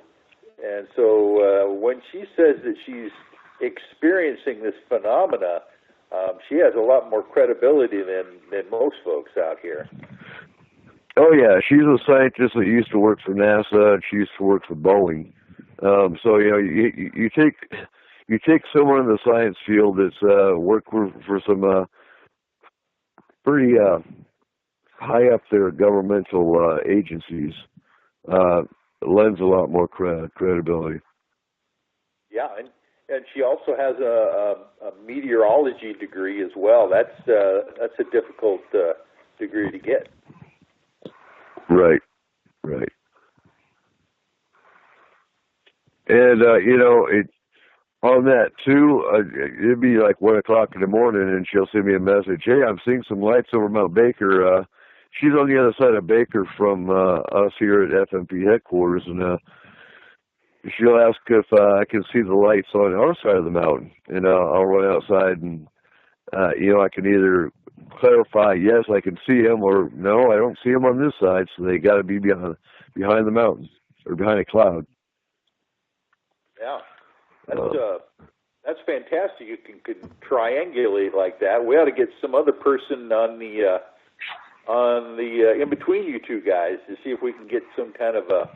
and so when she says that she's experiencing this phenomena, she has a lot more credibility than most folks out here.
Oh yeah, she's a scientist that used to work for NASA, and she used to work for Boeing. So you take someone in the science field that's worked for some pretty high up there governmental agencies, lends a lot more credibility.
Yeah, and she also has a meteorology degree as well. That's a difficult degree to get.
Right. And on that too, it'd be like 1 o'clock in the morning, and she'll send me a message. Hey, I'm seeing some lights over Mount Baker. She's on the other side of Baker from us here at FMP headquarters, and she'll ask if I can see the lights on our side of the mountain, and I'll run outside, and I can either clarify, yes, I can see them, or no, I don't see them on this side, so they got to be behind the mountain or behind a cloud.
Yeah, that's fantastic. You can triangulate like that. We ought to get some other person on the in between you two guys to see if we can get some kind of a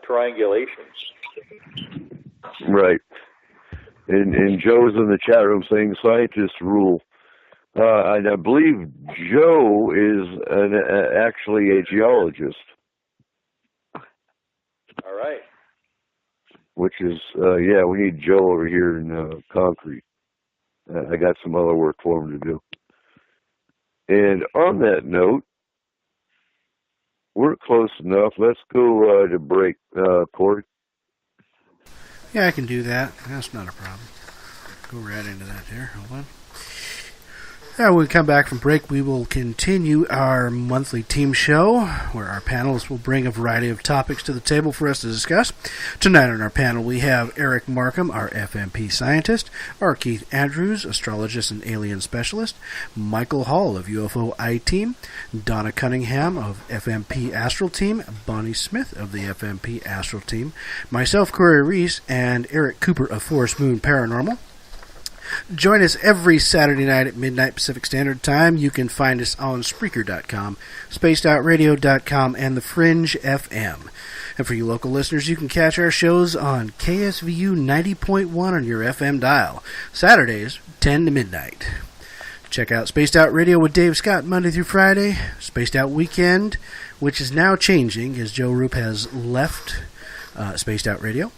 triangulation.
Right. And Joe's in the chat room saying scientists rule. And I believe Joe is actually a geologist.
All right.
Which is, we need Joe over here in concrete. I got some other work for them to do. And on that note, we're close enough. Let's go to break, Corey.
Yeah, I can do that. That's not a problem. Go right into that there. Hold on. When we come back from break, we will continue our monthly team show, where our panelists will bring a variety of topics to the table for us to discuss. Tonight on our panel, we have Eric Markham, our FMP scientist, R. Keith Andrews, astrologist and alien specialist, Michael Hall of UFO I-Team, Donna Cunningham of FMP Astral Team, Bonnie Smith of the FMP Astral Team, myself, Corey Reese, and Eric Cooper of Forest Moon Paranormal. Join us every Saturday night at midnight Pacific Standard Time. You can find us on Spreaker.com, SpacedOutRadio.com, and The Fringe FM. And for you local listeners, you can catch our shows on KSVU 90.1 on your FM dial, Saturdays, 10 to midnight. Check out Spaced Out Radio with Dave Scott Monday through Friday, Spaced Out Weekend, which is now changing as Joe Roop has left Spaced Out Radio.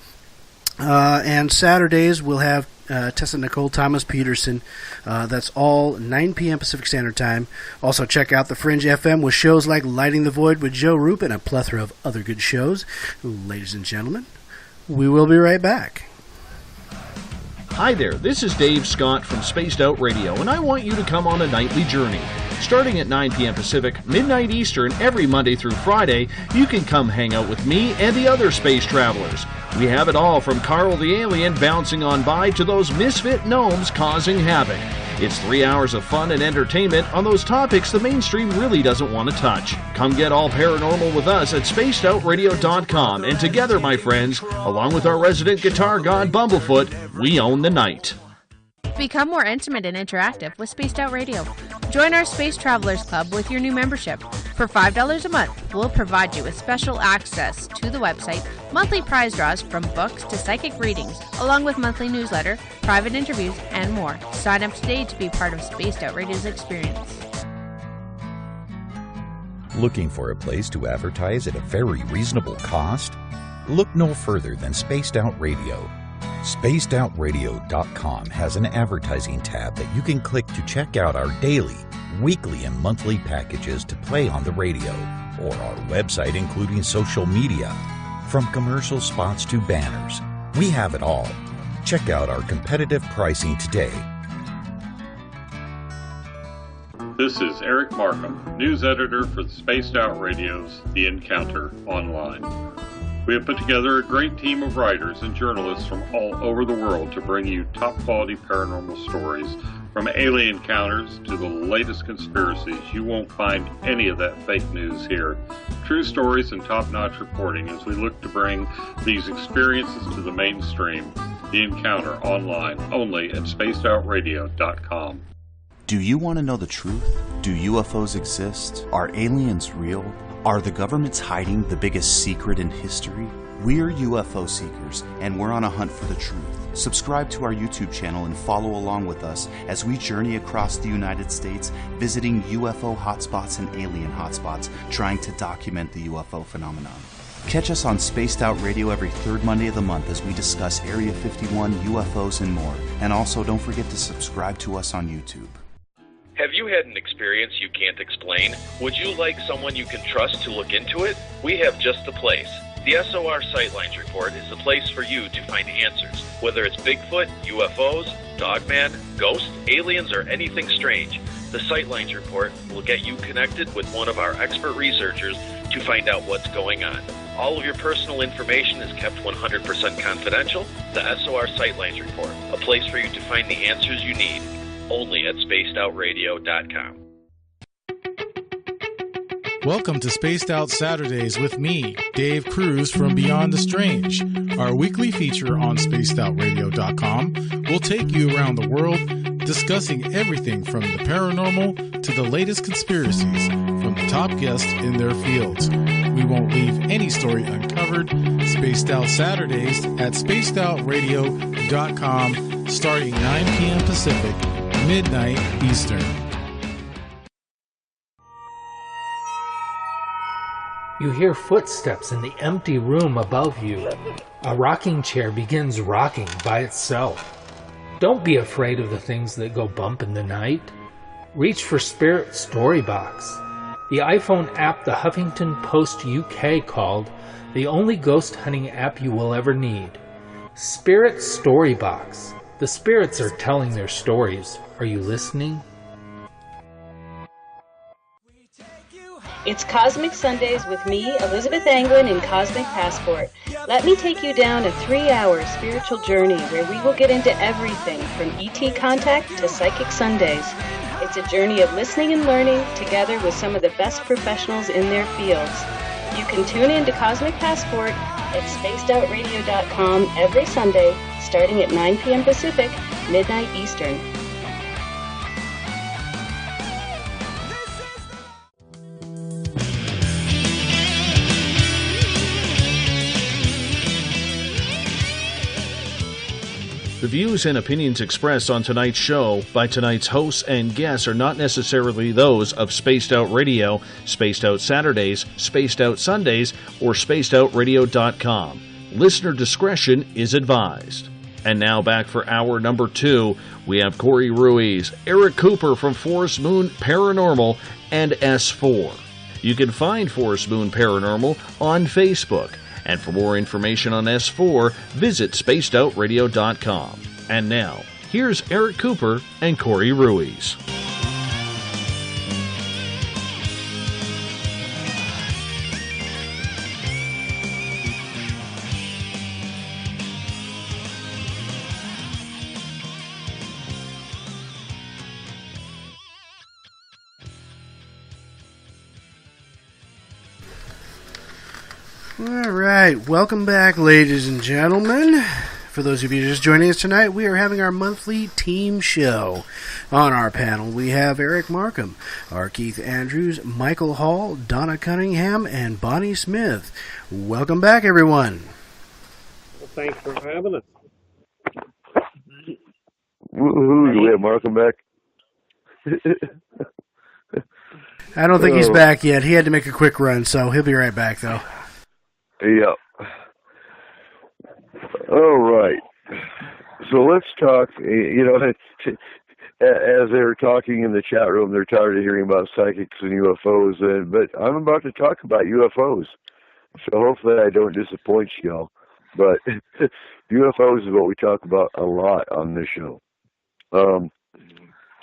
And Saturdays, we'll have Tessa Nicole Thomas Peterson. That's all 9 p.m. Pacific Standard Time. Also, check out The Fringe FM with shows like Lighting the Void with Joe Roop and a plethora of other good shows. Ladies and gentlemen, we will be right back.
Hi there, this is Dave Scott from Spaced Out Radio, and I want you to come on a nightly journey. Starting at 9 p.m. Pacific, midnight Eastern, every Monday through Friday, you can come hang out with me and the other space travelers. We have it all from Carl the Alien bouncing on by to those misfit gnomes causing havoc. It's 3 hours of fun and entertainment on those topics the mainstream really doesn't want to touch. Come get all paranormal with us at SpacedOutRadio.com, and together, my friends, along with our resident guitar god Bumblefoot, we own the night.
Become more intimate and interactive with Spaced Out Radio. Join our Space Travelers Club with your new membership. For $5 a month, we'll provide you with special access to the website, monthly prize draws from books to psychic readings, along with monthly newsletter, private interviews, and more. Sign up today to be part of Spaced Out Radio's experience.
Looking for a place to advertise at a very reasonable cost? Look no further than Spaced Out Radio. SpacedOutRadio.com has an advertising tab that you can click to check out our daily, weekly, and monthly packages to play on the radio, or our website including social media. From commercial spots to banners, we have it all. Check out our competitive pricing today.
This is Eric Markham, news editor for the Spaced Out Radio's The Encounter Online. We have put together a great team of writers and journalists from all over the world to bring you top-quality paranormal stories, from alien encounters to the latest conspiracies. You won't find any of that fake news here. True stories and top-notch reporting as we look to bring these experiences to the mainstream. The Encounter Online, only at SpacedOutRadio.com.
Do you want to know the truth? Do UFOs exist? Are aliens real? Are the governments hiding the biggest secret in history? We're UFO seekers, and we're on a hunt for the truth. Subscribe to our YouTube channel and follow along with us as we journey across the United States, visiting UFO hotspots and alien hotspots, trying to document the UFO phenomenon. Catch us on Spaced Out Radio every third Monday of the month as we discuss Area 51, UFOs, and more. And also, don't forget to subscribe to us on YouTube.
Have you had an experience you can't explain? Would you like someone you can trust to look into it? We have just the place. The SOR Sightlines Report is the place for you to find answers. Whether it's Bigfoot, UFOs, Dogman, ghosts, aliens, or anything strange, the Sightlines Report will get you connected with one of our expert researchers to find out what's going on. All of your personal information is kept 100% confidential. The SOR Sightlines Report, a place for you to find the answers you need. Only at SpacedOutRadio.com.
Welcome to Spaced Out Saturdays with me, Dave Cruz from Beyond the Strange. Our weekly feature on SpacedOutRadio.com will take you around the world discussing everything from the paranormal to the latest conspiracies from the top guests in their fields. We won't leave any story uncovered. Spaced Out Saturdays at SpacedOutRadio.com starting 9 p.m. Pacific, midnight Eastern.
You hear footsteps in the empty room above you. A rocking chair begins rocking by itself. Don't be afraid of the things that go bump in the night. Reach for Spirit Storybox, the iPhone app the Huffington Post UK called the only ghost hunting app you will ever need. Spirit Storybox. The spirits are telling their stories. Are you listening?
It's Cosmic Sundays with me, Elizabeth Anglin, in Cosmic Passport. Let me take you down a 3-hour spiritual journey where we will get into everything from ET contact to Psychic Sundays. It's a journey of listening and learning together with some of the best professionals in their fields. You can tune in to Cosmic Passport at spacedoutradio.com every Sunday, starting at 9 p.m. Pacific, midnight Eastern.
The views and opinions expressed on tonight's show by tonight's hosts and guests are not necessarily those of Spaced Out Radio, Spaced Out Saturdays, Spaced Out Sundays, or SpacedOutRadio.com. Listener discretion is advised. And now back for hour number 2, we have Corey Ruiz, Eric Cooper from Forest Moon Paranormal, and S4. You can find Forest Moon Paranormal on Facebook. And for more information on S4, visit spacedoutradio.com. And now, here's Eric Cooper and Corey Ruiz.
All right, welcome back, ladies and gentlemen. For those of you just joining us tonight, we are having our monthly team show. On our panel, we have Eric Markham, our Keith Andrews, Michael Hall, Donna Cunningham, and Bonnie Smith. Welcome back, everyone.
Well, thanks for having us.
Woohoo, do we have Markham back?
I don't think he's back yet. He had to make a quick run, so he'll be right back, though.
Yep. All right. So let's talk, as they were talking in the chat room, they're tired of hearing about psychics and UFOs, but I'm about to talk about UFOs. So hopefully I don't disappoint y'all. But UFOs is what we talk about a lot on this show.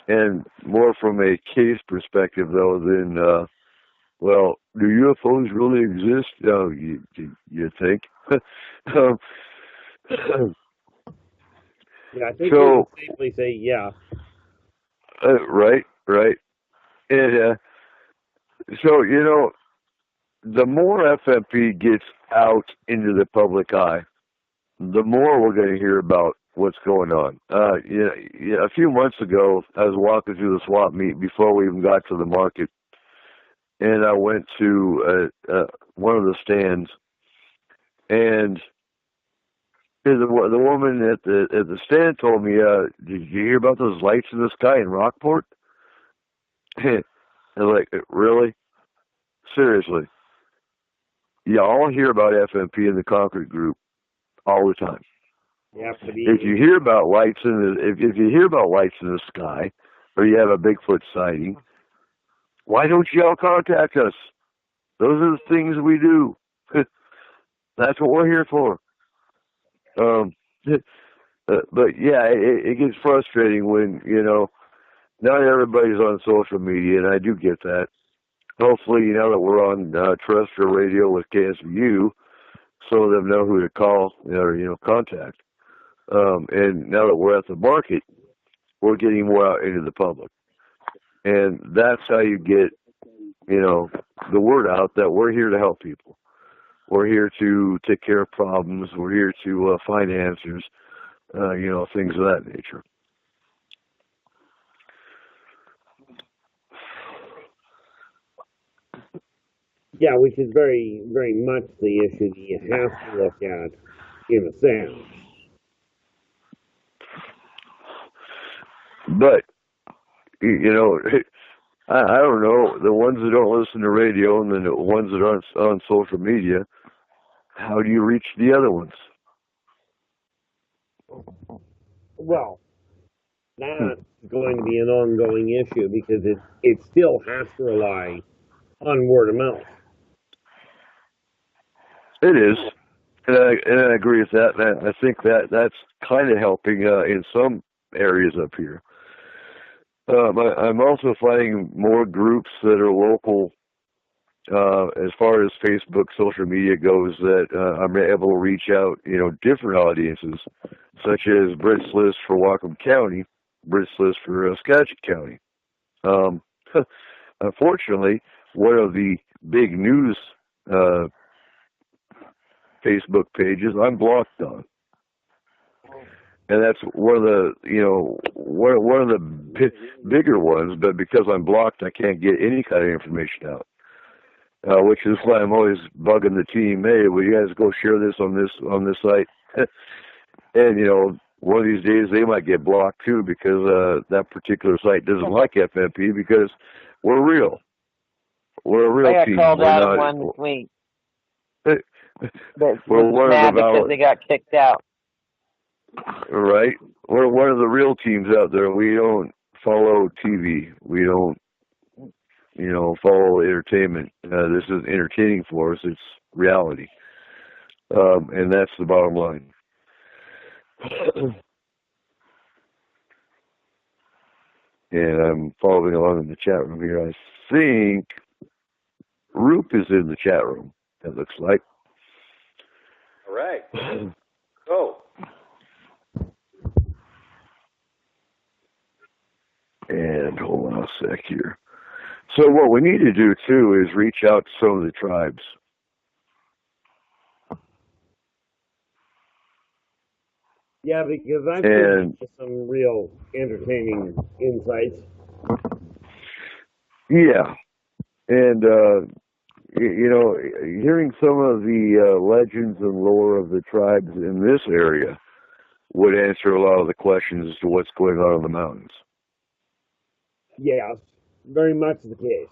And more from a case perspective, though, than, well, do UFOs really exist? No, you think?
Yeah, I think we can safely say yeah.
Right. And so, the more FMP gets out into the public eye, the more we're going to hear about what's going on. A few months ago, I was walking through the swap meet before we even got to the market, and I went to one of the stands, and the woman at the stand told me, "Did you hear about those lights in the sky in Rockport?" I was like, "Really? Seriously?" Yeah, all hear about FMP in the Concrete Group all the time. If you hear about lights if you hear about lights in the sky, or you have a Bigfoot sighting, why don't you all contact us? Those are the things we do. That's what we're here for. But yeah, it gets frustrating when, not everybody's on social media, and I do get that. Hopefully, now that we're on terrestrial radio with KSVU, some of them know who to call or, contact. And now that we're at the market, we're getting more out into the public. And that's how you get, the word out that we're here to help people. We're here to take care of problems. We're here to find answers, things of that nature.
Yeah, which is very, very much the issue that you have to look at, in a sense.
But, I don't know, the ones that don't listen to radio and then the ones that aren't on social media, how do you reach the other ones?
Well, that's going to be an ongoing issue because it still has to rely on word of mouth.
It is, and I agree with that. And I think that's kind of helping in some areas up here. I'm also finding more groups that are local as far as Facebook, social media goes, that I'm able to reach out, different audiences, such as Brits List for Whatcom County, Brits List for Skagit County. Unfortunately, one of the big news Facebook pages I'm blocked on. And that's one of the, one of the bigger ones, but because I'm blocked, I can't get any kind of information out. Which is why I'm always bugging the team. Hey, will you guys go share this on this site? And one of these days they might get blocked too because that particular site doesn't like FMP because we're real. We're a real team.
I got called out of one this week.
We're
mad because they got kicked out.
Right. We're one of the real teams out there. We don't follow TV. We don't, follow entertainment. This is entertaining for us. It's reality. And that's the bottom line. And I'm following along in the chat room here. I think Roop is in the chat room, it looks like.
All right. Go.
And hold on a sec here. So what we need to do, too, is reach out to some of the tribes.
Yeah, because I've seen some real entertaining insights.
Yeah. And, hearing some of the legends and lore of the tribes in this area would answer a lot of the questions as to what's going on in the mountains.
Yes, very much the case.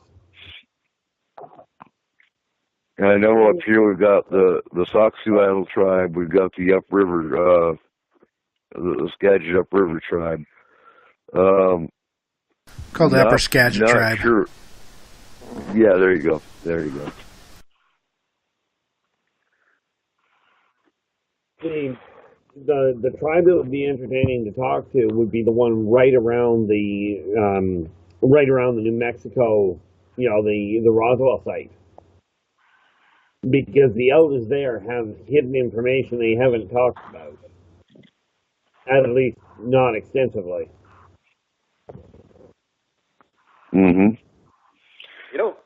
And I know up here we've got the Saxu Idol tribe, we've got the upriver, the Skagit upriver tribe.
Called the Upper Skagit tribe.
Sure. Yeah, there you go. There you go.
The tribe that would be entertaining to talk to would be the one right around the New Mexico, the Roswell site, because the elders there have hidden information they haven't talked about, at least not extensively.
Mm-hmm.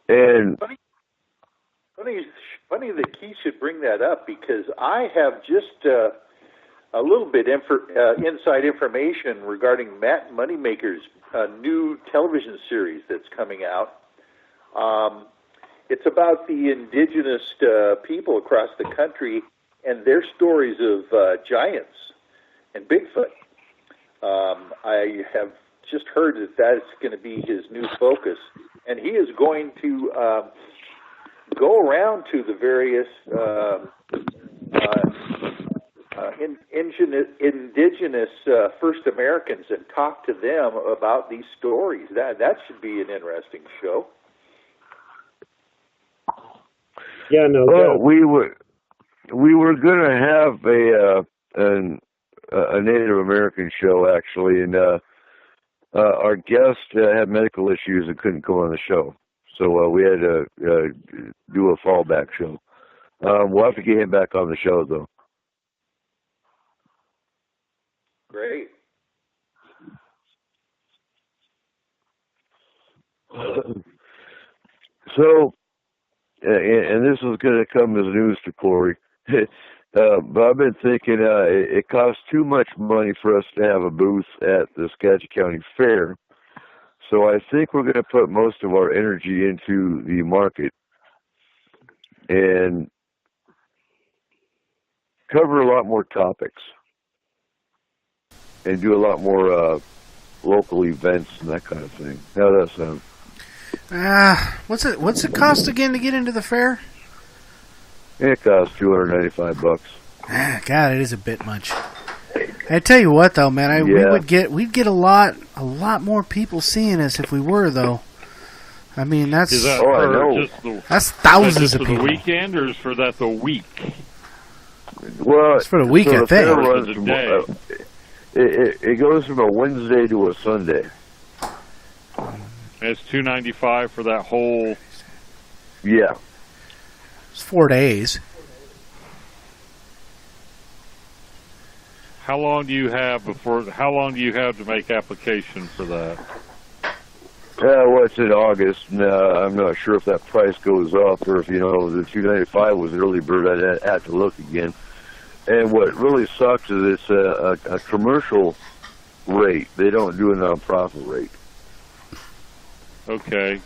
And funny that Keith should bring that up, because I have just a little bit inside information regarding Matt Moneymaker's new television series that's coming out. It's about the indigenous people across the country and their stories of giants and Bigfoot. I have just heard that that's going to be his new focus, and he is going to go around to the various indigenous First Americans and talk to them about these stories. That should be an interesting show.
Yeah, no.
Well, we were going to have a Native American show actually, and our guest had medical issues and couldn't come on the show, so we had to do a fallback show. We'll have to get him back on the show though.
Great.
So, and this is going to come as news to Corey, but I've been thinking it costs too much money for us to have a booth at the Skagit County Fair. So I think we're going to put most of our energy into the market and cover a lot more topics and do a lot more local events and that kind of thing. How does that sound?
What's it cost again to get into the fair?
It costs $295.
God, it is a bit much. I tell you what, though, man, we'd get a lot more people seeing us if we were, though. I mean, that's that's thousands of people.
For the weekend, or is for that the week?
Well,
it's for the week, I think.
It goes from a Wednesday to a Sunday.
It's $295 for that whole.
Yeah.
It's 4 days.
How long do you have to make application for that?
Well, it's in August. I'm not sure if that price goes up or if, the $295 was the early bird. I'd have to look again. And what really sucks is it's a commercial rate. They don't do a nonprofit rate.
Okay.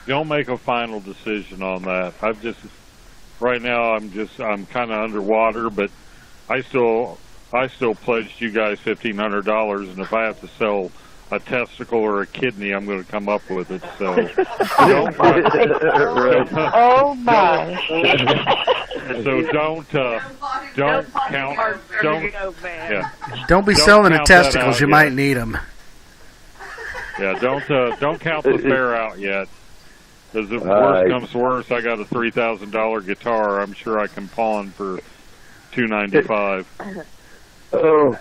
Don't make a final decision on that. Right now I'm kind of underwater, but I still pledged you guys $1,500, and if I have to sell a testicle or a kidney, I'm going to come up with it. So don't.
Oh my!
So don't count.
Don't be selling the testicles. You might need them.
Yeah, don't count the fare out yet. Because if worse comes to worse, I got a $3,000 guitar. I'm sure I can pawn for $295.
Oh.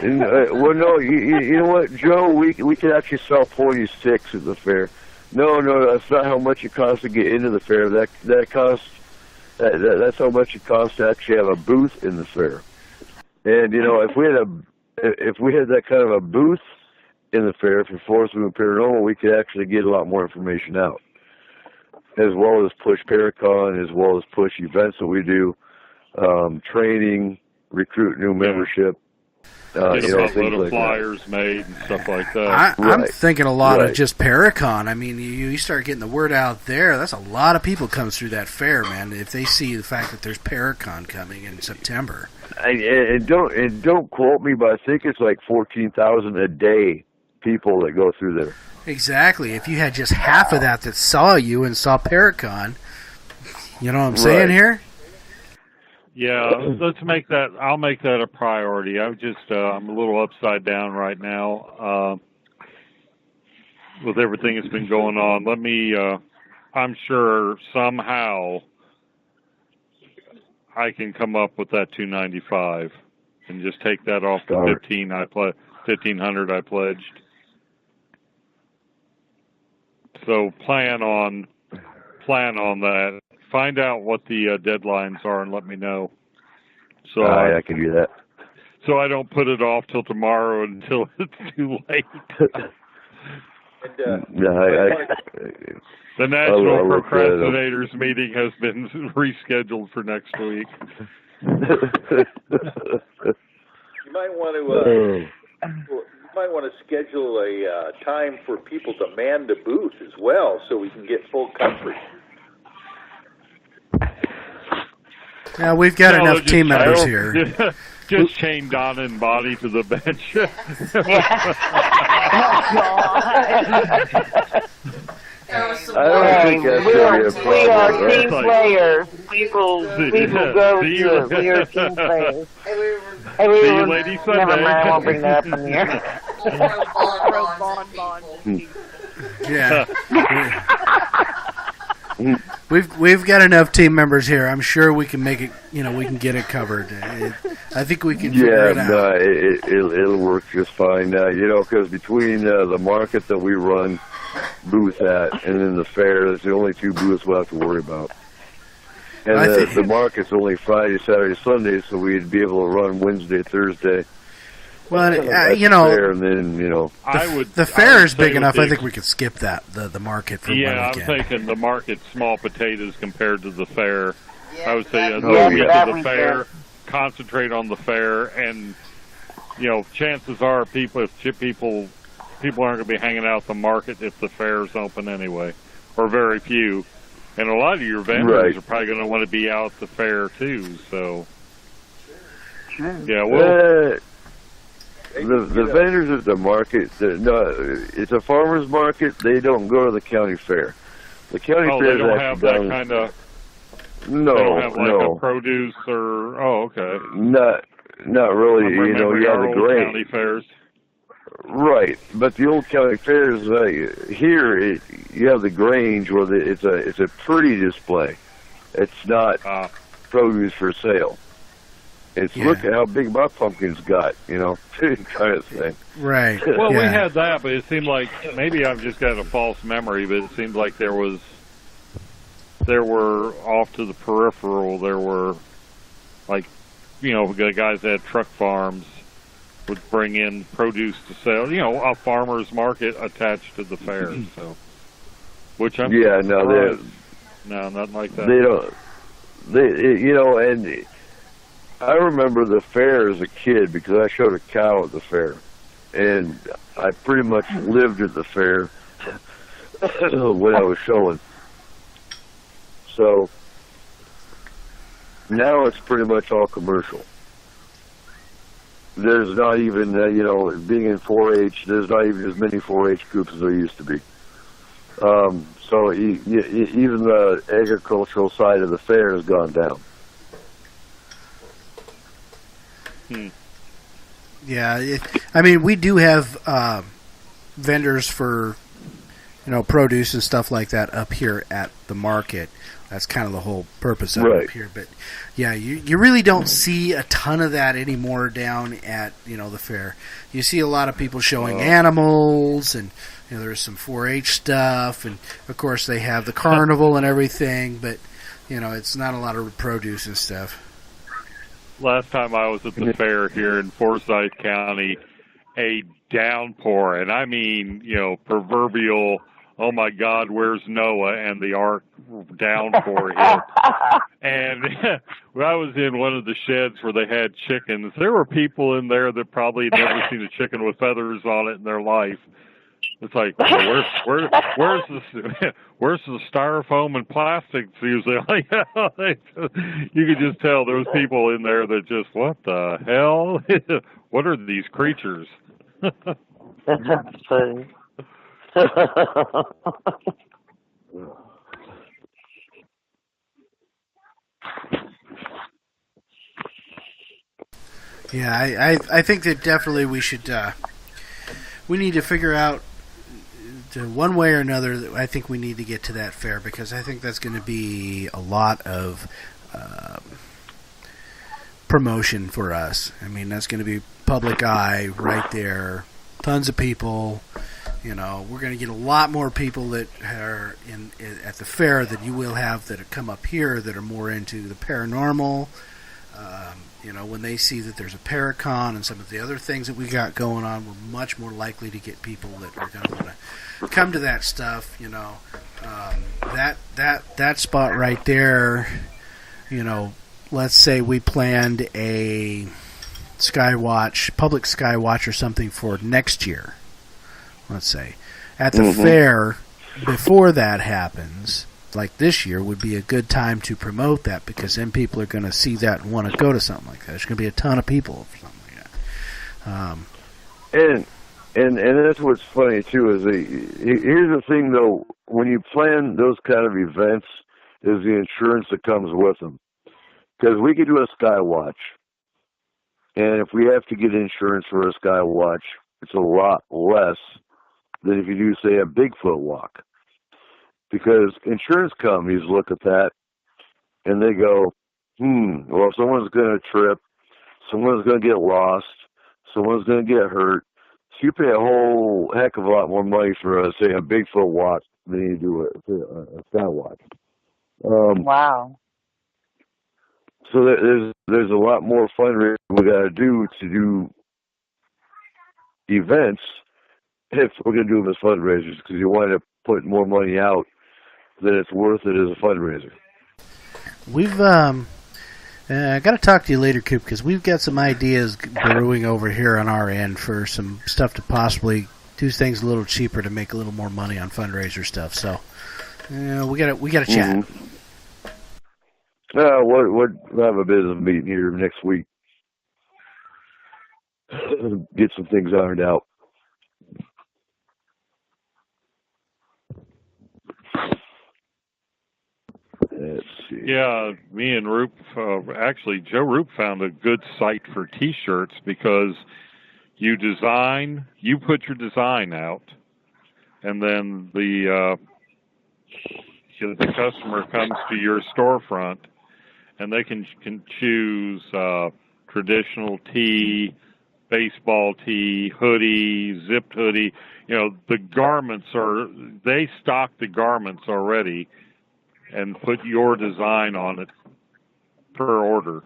Well, no, you know what, Joe? We could actually sell 46 at the fair. No, that's not how much it costs to get into the fair. That's how much it costs to actually have a booth in the fair. And if we had that kind of a booth in the fair for Forest Moon Paranormal, we could actually get a lot more information out, as well as push Paracon, as well as push events that we do, training, recruit new membership.
Get a load of flyers made and stuff like that.
I'm thinking a lot of just Paracon. I mean, you start getting the word out there. That's a lot of people comes through that fair, man. If they see the fact that there's Paracon coming in September.
And don't quote me, but I think it's like 14,000 a day people that go through there.
Exactly. If you had just half of that saw you and saw Paracon, you know what I'm saying here?
Yeah, I'll make that a priority. I'm a little upside down right now with everything that's been going on. I'm sure somehow I can come up with that $295 and just take that off the $1,500 I pledged. So plan on that. Find out what the deadlines are and let me know. So
I can do that.
So I don't put it off till tomorrow until it's too late. The National Procrastinators meeting has been rescheduled for next week.
You might want to schedule a time for people to man the booth as well, so we can get full coverage.
Yeah, we've got enough team members here.
Just chain Donna and Bonnie to the bench.
I don't think that's going to be a problem.
We are team players. People go to it. We are team players.
See you, Lady Sunday.
Never mind, I won't bring that up in here.
Yeah. We've got enough team members here. I'm sure we can make it. We can get it covered. I think we can figure it out.
No, it'll work just fine. Because between the market that we run booth at and then the fair, that's the only two booths we'll have to worry about. And the market's only Friday, Saturday, Sunday, so we'd be able to run Wednesday, Thursday.
Well,
fair, and then
the fair is big enough. I think we could skip that the market for one weekend.
I'm thinking the market's small potatoes compared to the fair. I would say
to
the fair, concentrate on the fair, and chances are people aren't going to be hanging out at the market if the fair's open anyway, or very few. And a lot of your vendors are probably going to want to be out at the fair too. So,
the vendors at the market, it's a farmer's market. They don't go to the county fair. The county fair
they don't have that kind of.
No,
they don't have a produce or. Oh, okay.
Not really.
I'm
You know, you have the
old
Grange.
county fairs.
Right, but the old county fairs here, you have the Grange where it's a pretty display. It's not produce for sale. It's look at how big my pumpkins got, you know, kind of thing.
Right.
Well, we had that, but it seemed like maybe I've just got a false memory. But it seemed like there were off to the peripheral. There were like, you know, the guys that had truck farms would bring in produce to sell. You know, a farmer's market attached to the fair. So, which I'm
no,
nothing like that.
They don't. You know, and I remember the fair as a kid because I showed a cow at the fair, and I pretty much lived at the fair when I was showing. So now it's pretty much all commercial. There's not even, you know, being in 4-H, there's not even as many 4-H groups as there used to be. So even the agricultural side of the fair has gone down.
Yeah, I mean, we do have vendors for, you know, produce and stuff like that up here at the market. That's kind of the whole purpose of it up here. But, yeah, you really don't see a ton of that anymore down at, you know, the fair. You see a lot of people showing animals, and, you know, there's some 4-H stuff. And, of course, they have the carnival and everything. But, you know, it's not a lot of produce and stuff.
Last time I was at the fair here in Forsyth County, a downpour, and I mean, you know, proverbial, oh my God, where's Noah, and the ark downpour hit. And I was in one of the sheds where they had chickens. There were people in there that probably had never seen a chicken with feathers on it in their life. It's like, well, where's the styrofoam and plastics usually? You could just tell there was people in there that just, what the hell? What are these creatures?
That's funny.
Yeah, I think that definitely we should we need to figure out one way or another. I think we need to get to that fair because I think that's going to be a lot of promotion for us. I mean, that's going to be public eye right there. Tons of people. You know, we're going to get a lot more people that are at the fair that you will have that come up here that are more into the paranormal. You know, when they see that there's a Paracon and some of the other things that we got going on, we're much more likely to get people that are going to want to come to that stuff. You know, that spot right there. You know, let's say we planned a Skywatch, public Skywatch or something for next year. Let's say at the fair before that happens. Like this year would be a good time to promote that because then people are going to see that and want to go to something like that. There's going to be a ton of people for something like that.
And that's what's funny too is here's the thing though, when you plan those kind of events, is the insurance that comes with them. Because we could do a Skywatch, and if we have to get insurance for a Skywatch, it's a lot less than if you do, say, a Bigfoot walk. Because insurance companies look at that and they go, well, someone's going to trip, someone's going to get lost, someone's going to get hurt. So you pay a whole heck of a lot more money for, say, a Bigfoot walk than you do a Skywatch.
Wow.
So there's a lot more fundraising we got to do events if we're going to do them as fundraisers because you wind up putting more money out than it's worth it as a fundraiser.
We've I got to talk to you later, Coop, because we've got some ideas brewing over here on our end for some stuff to possibly do things a little cheaper to make a little more money on fundraiser stuff. So we got to chat.
We'll have a business meeting here next week. Get some things ironed out. Let's see.
Yeah, me and Roop, actually, Joe Roop found a good site for T-shirts because you put your design out, and then the customer comes to your storefront, and they can choose traditional tee, baseball tee, hoodie, zipped hoodie. The garments they stock the garments already and put your design on it per order.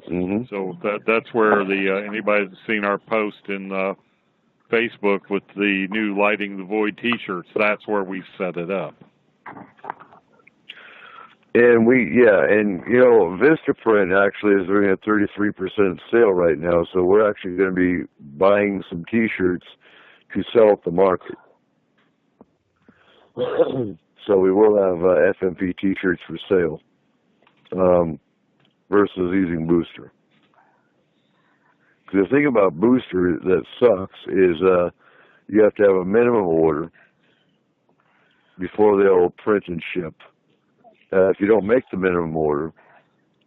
Mm-hmm.
So that's where anybody that's seen our post in Facebook with the new Lighting the Void T-shirts, that's where we set it up.
And Vistaprint actually is doing a 33% sale right now, so we're actually going to be buying some T-shirts to sell at the market. So we will have FMP T-shirts for sale versus using Booster. Because the thing about Booster that sucks is you have to have a minimum order before they'll print and ship. If you don't make the minimum order,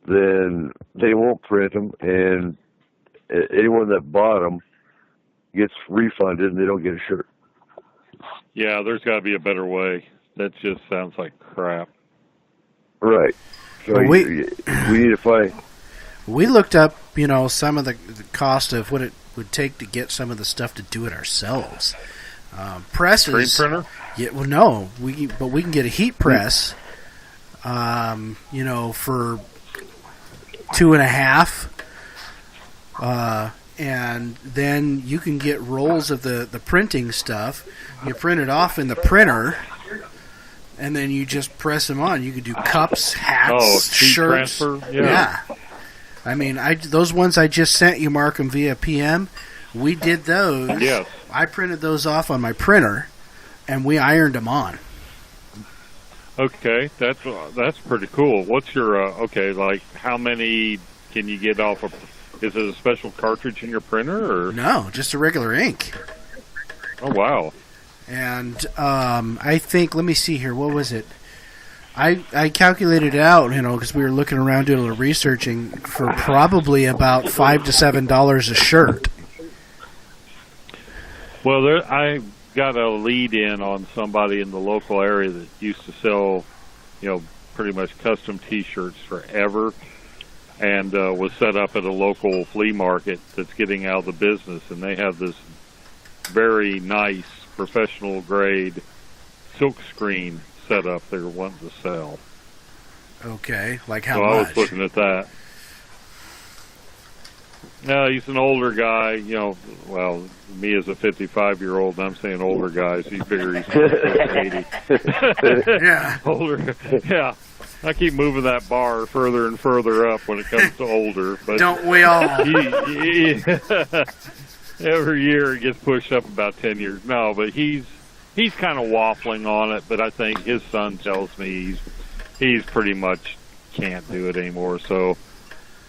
then they won't print them, and anyone that bought them gets refunded, and they don't get a shirt.
Yeah, there's got to be a better way. That just sounds like crap.
Right. So we need to find.
We looked up, some of the cost of what it would take to get some of the stuff to do it ourselves. Presses.
Screen printer?
Yeah. Well, no. But we can get a heat press. For $2.50, and then you can get rolls of the printing stuff. You print it off in the printer, and then you just press them on. You can do cups, hats, shirts.
Transfer?
Yeah. I mean, those ones I just sent you, mark them via PM. We did those.
Yes.
I printed those off on my printer, and we ironed them on.
Okay, that's pretty cool. What's your how many can you get off of? Is it a special cartridge in your printer, or
no? Just a regular ink.
Oh wow!
And I think, let me see here. What was it? I calculated it out, because we were looking around doing a little researching, for probably about $5 to $7 a shirt.
Well, I got a lead in on somebody in the local area that used to sell, pretty much custom T-shirts forever, and was set up at a local flea market that's getting out of the business, and they have this very nice professional grade silk screen set up they're wanting to sell.
Okay, like how
much?
So
I was looking at that. No, he's an older guy, well, me as a 55-year-old, and I'm saying older guys, he's bigger, he's 80.
Yeah.
Older, yeah. I keep moving that bar further and further up when it comes to older. But
don't we all?
Every year it gets pushed up about 10 years. No, but he's kind of waffling on it, but I think his son tells me he's pretty much can't do it anymore, so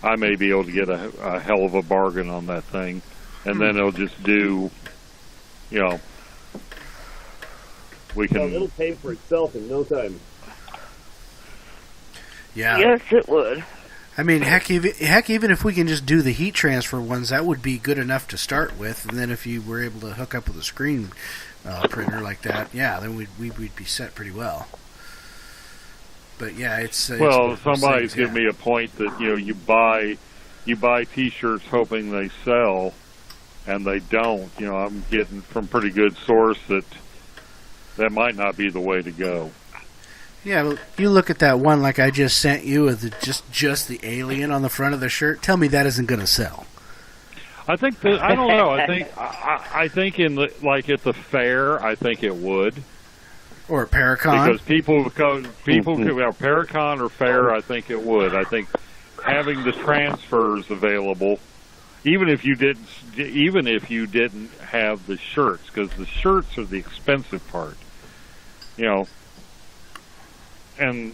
I may be able to get a hell of a bargain on that thing, and then it'll just do, we can.
It'll pay for itself in no time.
Yeah.
Yes, it would.
I mean, heck, even if we can just do the heat transfer ones, that would be good enough to start with. And then if you were able to hook up with a screen printer like that, yeah, then we'd be set pretty well. But yeah, it's
somebody's given me a point that you buy T-shirts hoping they sell, and they don't. I'm getting from pretty good source that might not be the way to go.
Yeah, well, you look at that one like I just sent you with just the alien on the front of the shirt. Tell me that isn't going to sell.
I think I don't know. I think in at the fair, I think it would.
Or Paracon.
Because people Paracon or fair, I think it would. I think having the transfers available, even if you didn't have the shirts, because the shirts are the expensive part. And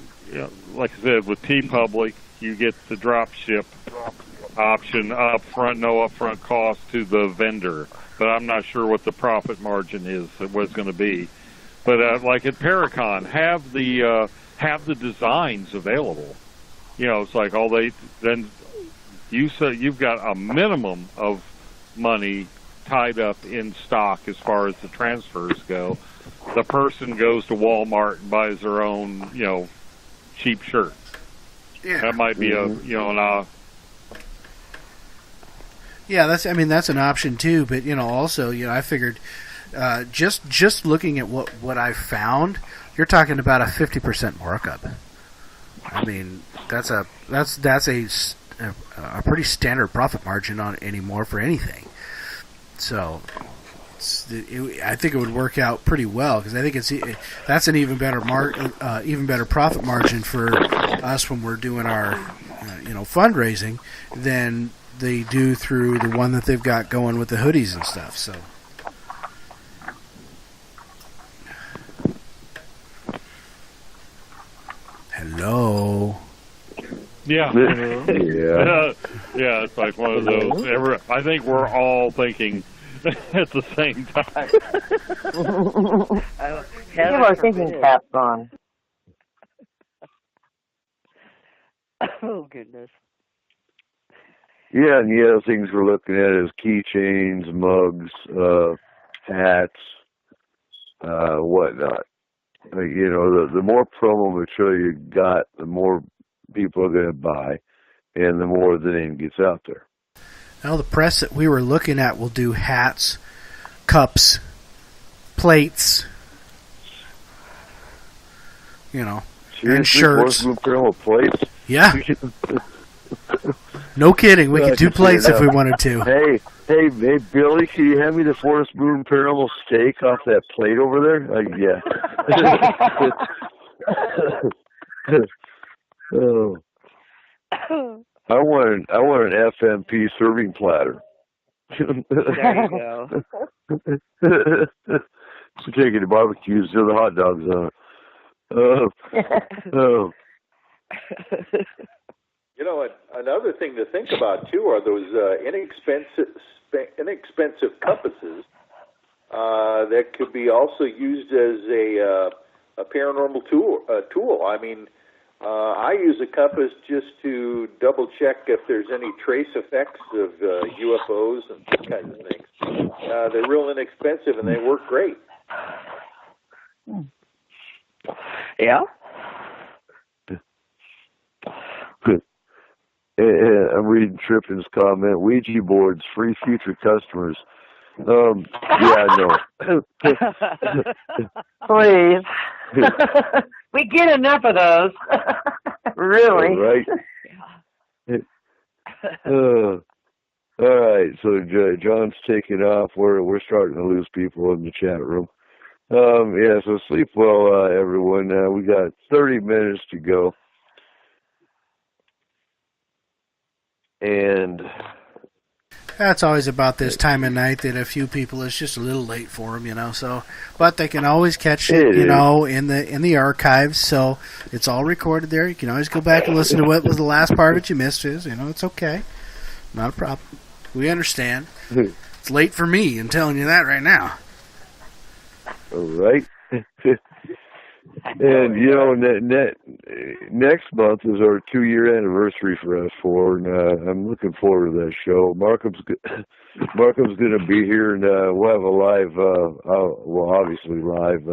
like I said, with TeePublic, you get the drop ship option no upfront cost to the vendor. But I'm not sure what the profit margin is, what it's going to be. But like at Paracon, have the designs available. You know, it's like then you say you've got a minimum of money tied up in stock as far as the transfers go. The person goes to Walmart and buys their own, cheap shirt.
Yeah.
That might be
Yeah, that's an option too. But also, I figured just looking at what I found, you're talking about a 50% markup. I mean, that's a pretty standard profit margin on anymore for anything. So I think it would work out pretty well, because I think that's an even better profit margin for us when we're doing our fundraising than they do through the one that they've got going with the hoodies and stuff. So. Hello.
Yeah.
Yeah.
Yeah, it's like one of those. I think we're all thinking at the same time.
People are thinking caps on.
Oh, goodness.
Yeah, and the other things we're looking at is keychains, mugs, hats, whatnot. The more promo material you got, the more people are going to buy, and the more the name gets out there.
Now, the press that we were looking at will do hats, cups, plates, and shirts.
Plates?
Yeah. No kidding. We could do plates if we wanted to.
Hey, Billy, can you hand me the Forest Moon Paranormal steak off that plate over there? Yeah. Oh. I want an FMP serving platter.
There you go.
So taking the barbecues to the hot dogs on it.
Another thing to think about too are those inexpensive compasses that could be also used as a paranormal tool. I mean, I use a compass just to double check if there's any trace effects of UFOs and those kinds of things. They're real inexpensive and they work great.
Yeah.
I'm reading Trippin's comment. Ouija boards, free future customers. Yeah, no.
Please. We get enough of those. Really.
Right. All right. So John's taking off. We're starting to lose people in the chat room. Yeah. So sleep well, everyone. We got 30 minutes to go. And
that's always about this time of night that a few people, it's just a little late for them, so, but they can always catch it, in the archives, so it's all recorded there. You can always go back and listen to what was the last part that you missed. It's okay. Not a problem. We understand. It's late for me, I'm telling you that right now.
All right. And next month is our 2-year anniversary for S4, and I'm looking forward to that show. Markham's going to be here, and we'll have a live, obviously live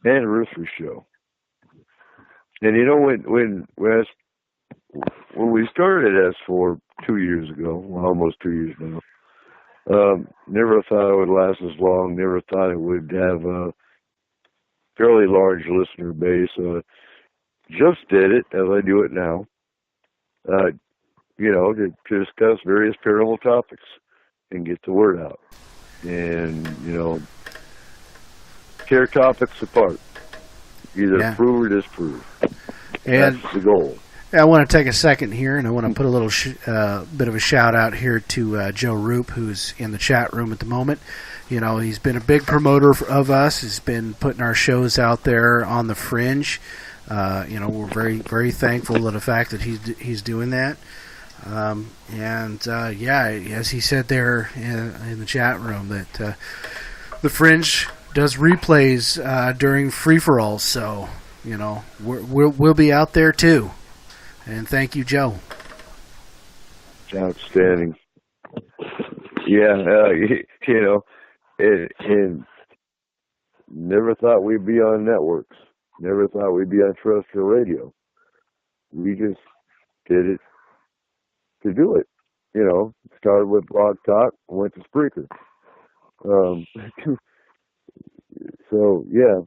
anniversary show. And when we started at S4 2 years ago, well, almost 2 years now, never thought it would last as long. Never thought it would have a fairly large listener base. Just did it as I do it now. To discuss various paranormal topics and get the word out. And, tear topics apart. Either prove or disprove.
And
that's the goal.
I want to take a second here, and I want to put a little bit of a shout out here to Joe Roop, who's in the chat room at the moment. He's been a big promoter of us. He's been putting our shows out there on the Fringe. We're very, very thankful for the fact that he's doing that. As he said there in the chat room, that the Fringe does replays during free-for-alls, so, you know, we'll be out there too. And thank you, Joe.
Outstanding. Yeah, you know, and never thought we'd be on networks. Never thought we'd be on terrestrial radio. We just did it to do it. You know, started with Blog Talk, went to Spreaker. So, yeah,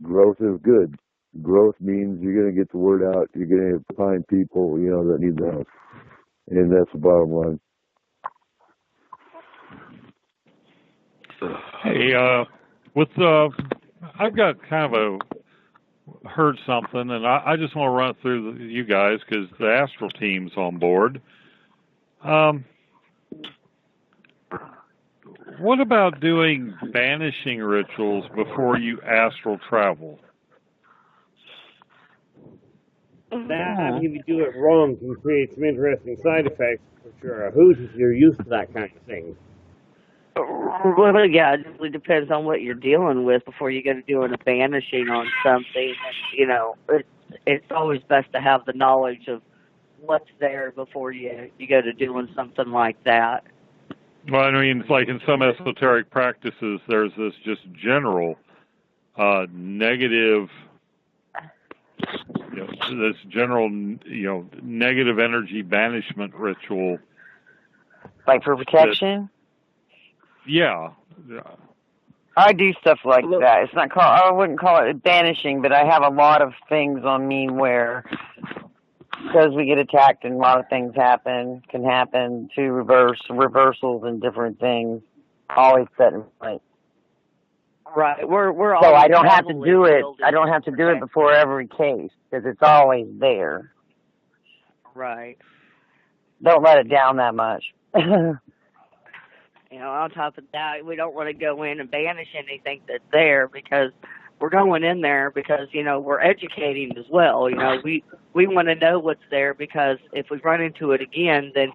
growth is good. Growth means you're going to get the word out. You're going to find people, you know, that need the help. And that's the bottom line.
Hey, I've got kind of heard something, and I just want to run it through you guys because the Astral team's on board. What about doing banishing rituals before you astral travel?
That, if you do it wrong, can create some interesting side effects for sure. Who's you're used to that kind of thing?
Well, yeah, it really depends on what you're dealing with before you go to doing a banishing on something. You know, it's always best to have the knowledge of what's there before you go to doing something like that.
Well, I mean, it's like in some esoteric practices, there's this just general negative, you know, this general, you know, negative energy banishment ritual.
Like for protection?
Yeah.
I do stuff like that. It's not called, I wouldn't call it banishing, but I have a lot of things on me where, because we get attacked and a lot of things can happen to reversals and different things, always set in place.
Right. We're
so I don't have to do it. I don't have to do it before every case because it's always there.
Right.
Don't let it down that much.
You know, on top of that, we don't want to go in and banish anything that's there because we're going in there because, you know, we're educating as well. You know, we want to know what's there because if we run into it again, then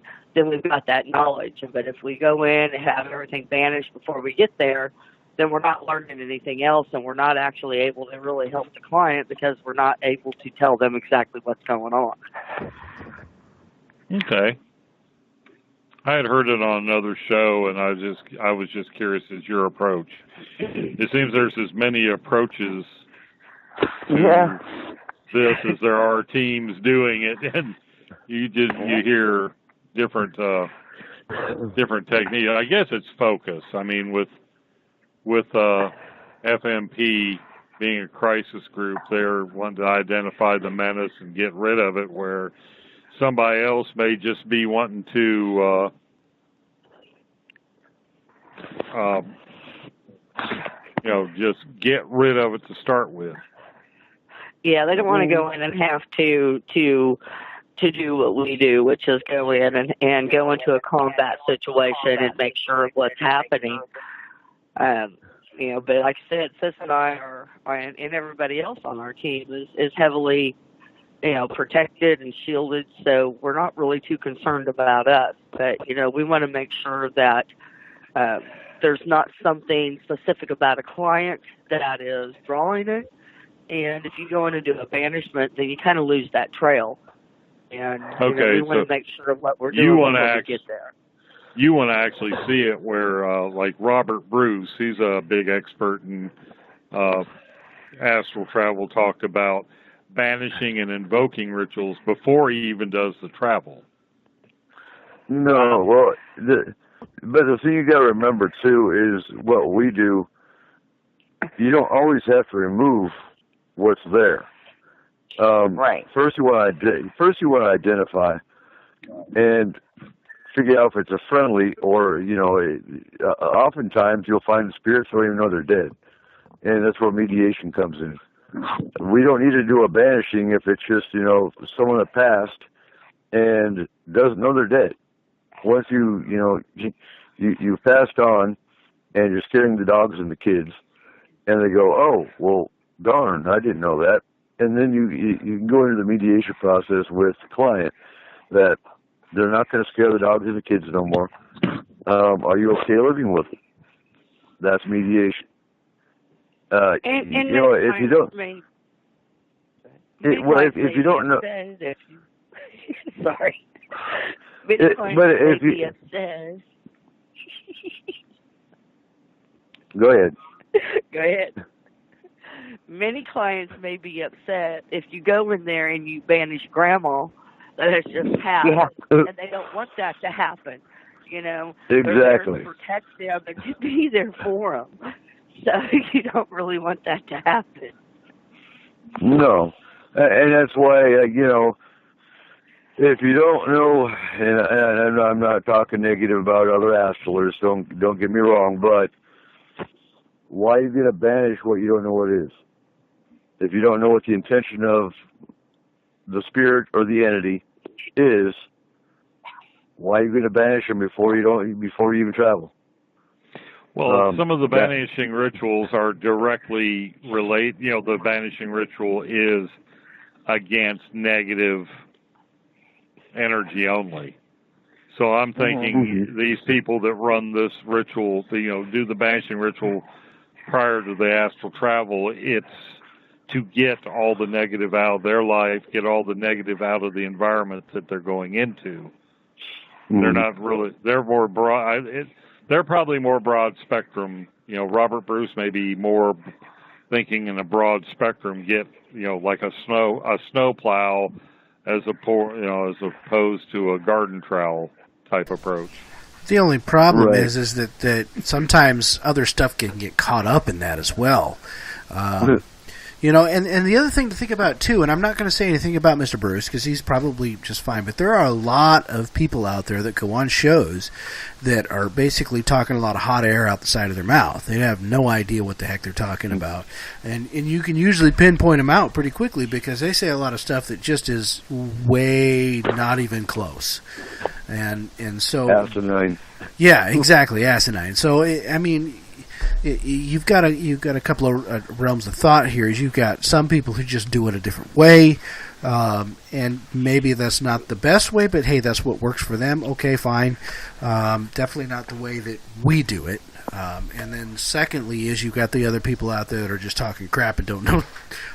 we've got that knowledge. But if we go in and have everything banished before we get there, then we're not learning anything else and we're not actually able to really help the client because we're not able to tell them exactly what's going on.
Okay. I had heard it on another show, and I was just curious as your approach. It seems there's as many approaches to this as there are teams doing it, and you hear different techniques. I guess it's focus. I mean, with FMP being a crisis group, they're wanting to identify the menace and get rid of it, where somebody else may just be wanting to, you know, just get rid of it to start with.
Yeah, they don't want to go in and have to do what we do, which is go in and go into a combat situation and make sure of what's happening. You know, but like I said, Sis and I are and everybody else on our team is heavily, you know, protected and shielded, so we're not really too concerned about us. But, you know, we want to make sure that there's not something specific about a client that is drawing it. And if you go in and do a banishment, then you kind of lose that trail. And you know, we want to make sure of what we're doing before we get there.
You want to actually see it where, like Robert Bruce, he's a big expert in astral travel, talked about banishing and invoking rituals before he even does the travel.
No, well, but the thing you got to remember too is what we do. You don't always have to remove what's there.
Right.
First, you want to identify and figure out if it's a friendly or, you know, oftentimes you'll find the spirits don't even know they're dead, and that's where mediation comes in. We don't need to do a banishing if it's just, you know, someone that passed and doesn't know they're dead. Once you passed on and you're scaring the dogs and the kids, and they go, oh, well, darn, I didn't know that. And then you can go into the mediation process with the client that they're not going to scare the dogs and the kids no more. Are you okay living with it? That's mediation.
And
you know, if you don't, if you don't know,
sorry.
but if you go ahead.
Go ahead. Many clients may be upset if you go in there and you banish grandma that has just passed, and they don't want that to happen. You know,
exactly.
They're there to protect them and to be there for them. So you don't really want that to happen.
No, and that's why you know, if you don't know, and I'm not talking negative about other astrolers. Don't get me wrong, but why are you going to banish what you don't know what it is? If you don't know what the intention of the spirit or the entity is, why are you going to banish them before you even travel?
Well, some of the banishing rituals are directly related. You know, the banishing ritual is against negative energy only. So I'm thinking these people that run this ritual, you know, do the banishing ritual prior to the astral travel, it's to get all the negative out of their life, get all the negative out of the environment that they're going into. They're not really, they're more broad, they're probably more broad spectrum. You know, Robert Bruce may be more thinking in a broad spectrum, get, you know, like a snow plow as opposed to a garden trowel type approach.
The only problem is that sometimes other stuff can get caught up in that as well. You know, and the other thing to think about, too, and I'm not going to say anything about Mr. Bruce because he's probably just fine, but there are a lot of people out there that go on shows that are basically talking a lot of hot air out the side of their mouth. They have no idea what the heck they're talking about. And you can usually pinpoint them out pretty quickly because they say a lot of stuff that just is way not even close. And so...
Asinine.
Yeah, exactly, asinine. So, I mean... You've got a couple of realms of thought here. You've got some people who just do it a different way, and maybe that's not the best way, but hey, that's what works for them. Okay, fine. Definitely not the way that we do it. And then secondly is you've got the other people out there that are just talking crap and don't know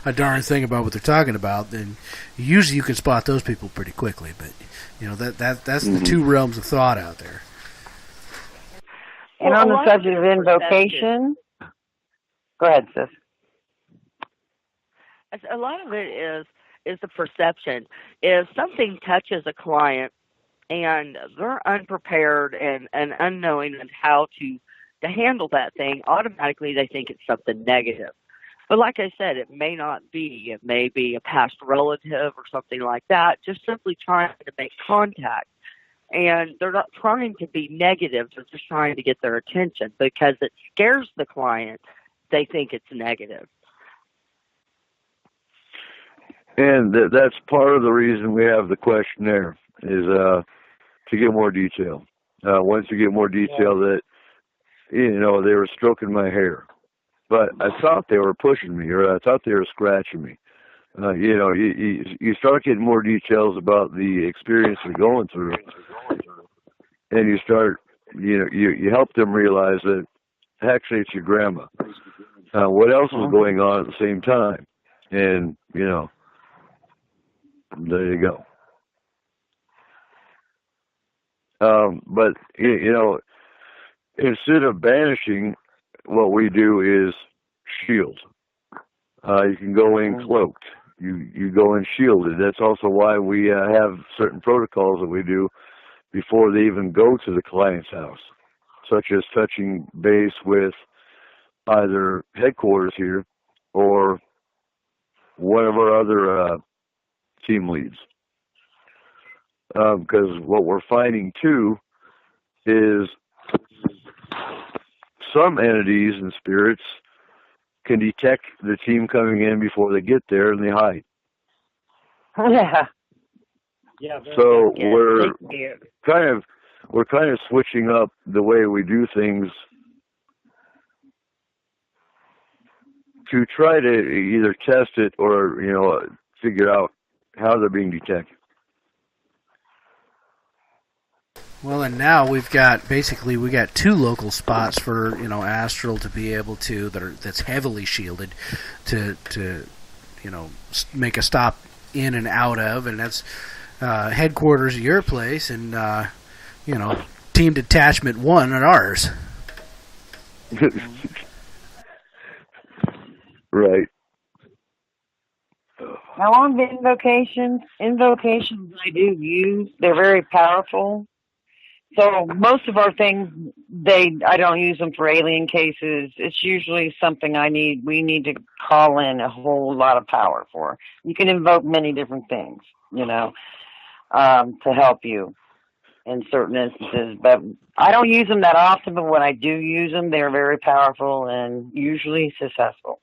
a darn thing about what they're talking about. Then usually you can spot those people pretty quickly. But you know that's the two realms of thought out there.
And on the subject of invocation, go ahead, sis.
A lot of it is the perception. If something touches a client and they're unprepared and unknowing on how to handle that thing, automatically they think it's something negative. But like I said, it may not be. It may be a past relative or something like that, just simply trying to make contact. And they're not trying to be negative, they're just trying to get their attention. Because it scares the client, they think it's negative.
And that's part of the reason we have the questionnaire, is to get more detail. Once you get more detail that, you know, they were stroking my hair, but I thought they were pushing me, or I thought they were scratching me. You know, you start getting more details about the experience they're going through, and you start, you know, you help them realize that actually it's your grandma. What else was going on at the same time? And, you know, there you go. But, you know, instead of banishing, what we do is shield. You can go in cloaked. You go in shielded. That's also why we have certain protocols that we do before they even go to the client's house, such as touching base with either headquarters here or one of our other team leads. Because what we're finding, too, is some entities and spirits can detect the team coming in before they get there, and they hide.
Yeah.
So we're kind of switching up the way we do things to try to either test it or, you know, figure out how they're being detected.
Well, and now we got two local spots for Astral to be able to that's heavily shielded to make a stop in and out of, and that's headquarters at your place, and Team Detachment 1 at ours.
Right.
Now on the invocations I do use, they're very powerful. So most of our things, I don't use them for alien cases. It's usually something we need to call in a whole lot of power for. You can invoke many different things, to help you in certain instances. But I don't use them that often, but when I do use them, they're very powerful and usually successful.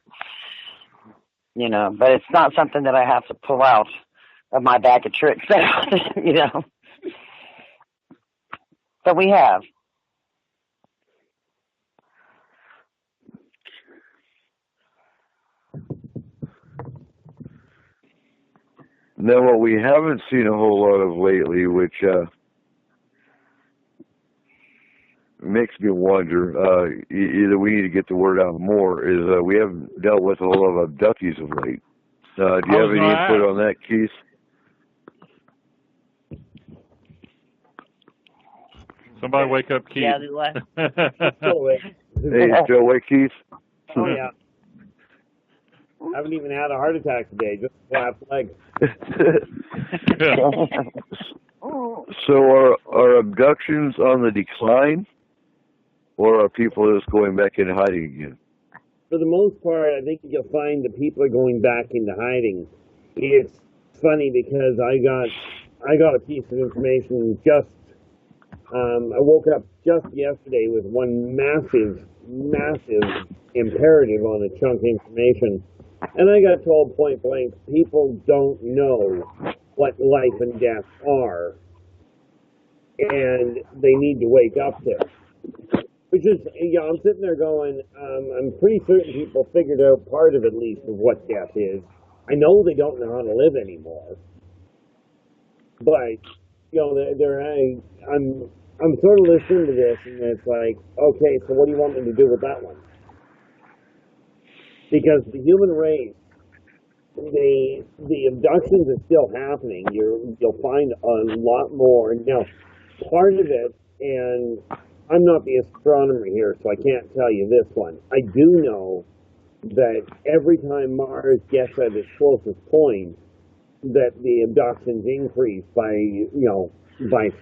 But it's not something that I have to pull out of my bag of tricks, But we have.
Now, what we haven't seen a whole lot of lately, which makes me wonder, either we need to get the word out more, is we haven't dealt with a whole lot of abductees of late. Do you have any input on that, Keith?
Somebody wake up Keith.
Yeah, still awake.
Hey, still awake, Keith?
Oh, yeah. I haven't even had a heart attack today, just flat leg.
So are abductions on the decline, or are people just going back into hiding again?
For the most part, I think you'll find that people are going back into hiding. It's funny because I got a piece of information I woke up just yesterday with one massive imperative on a chunk of information. And I got told point blank, people don't know what life and death are. And they need to wake up to it. Which is, I'm sitting there going, I'm pretty certain people figured out part of at least of what death is. I know they don't know how to live anymore. But, I'm sort of listening to this, and it's like, okay, so what do you want me to do with that one? Because the human race, the abductions are still happening. You'll find a lot more. Now, part of it, and I'm not the astronomer here, so I can't tell you this one. I do know that every time Mars gets at its closest point, that the abductions increase by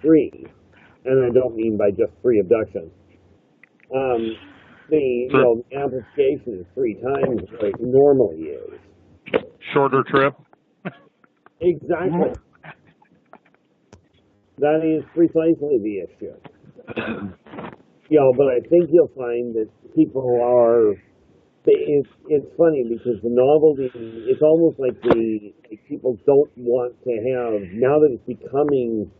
3. And I don't mean by just 3 abductions. The amplification is 3 times what it normally is.
Shorter trip?
Exactly. That is precisely the issue. But I think you'll find that people are. It's funny because the novelty. It's almost like people don't want to have, now that it's becoming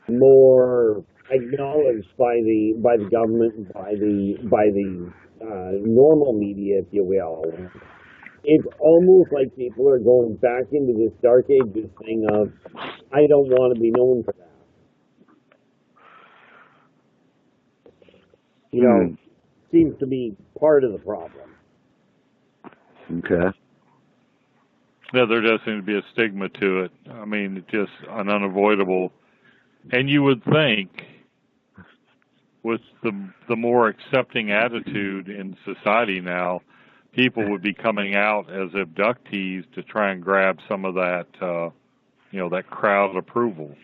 more acknowledged by the government and by the normal media, if you will. It's almost like people are going back into this dark ages thing of, I don't want to be known for that. Seems to be part of the problem.
Okay.
Yeah, there does seem to be a stigma to it. I mean, it's just an unavoidable. And you would think, with the more accepting attitude in society now, people would be coming out as abductees to try and grab some of that, that crowd approval.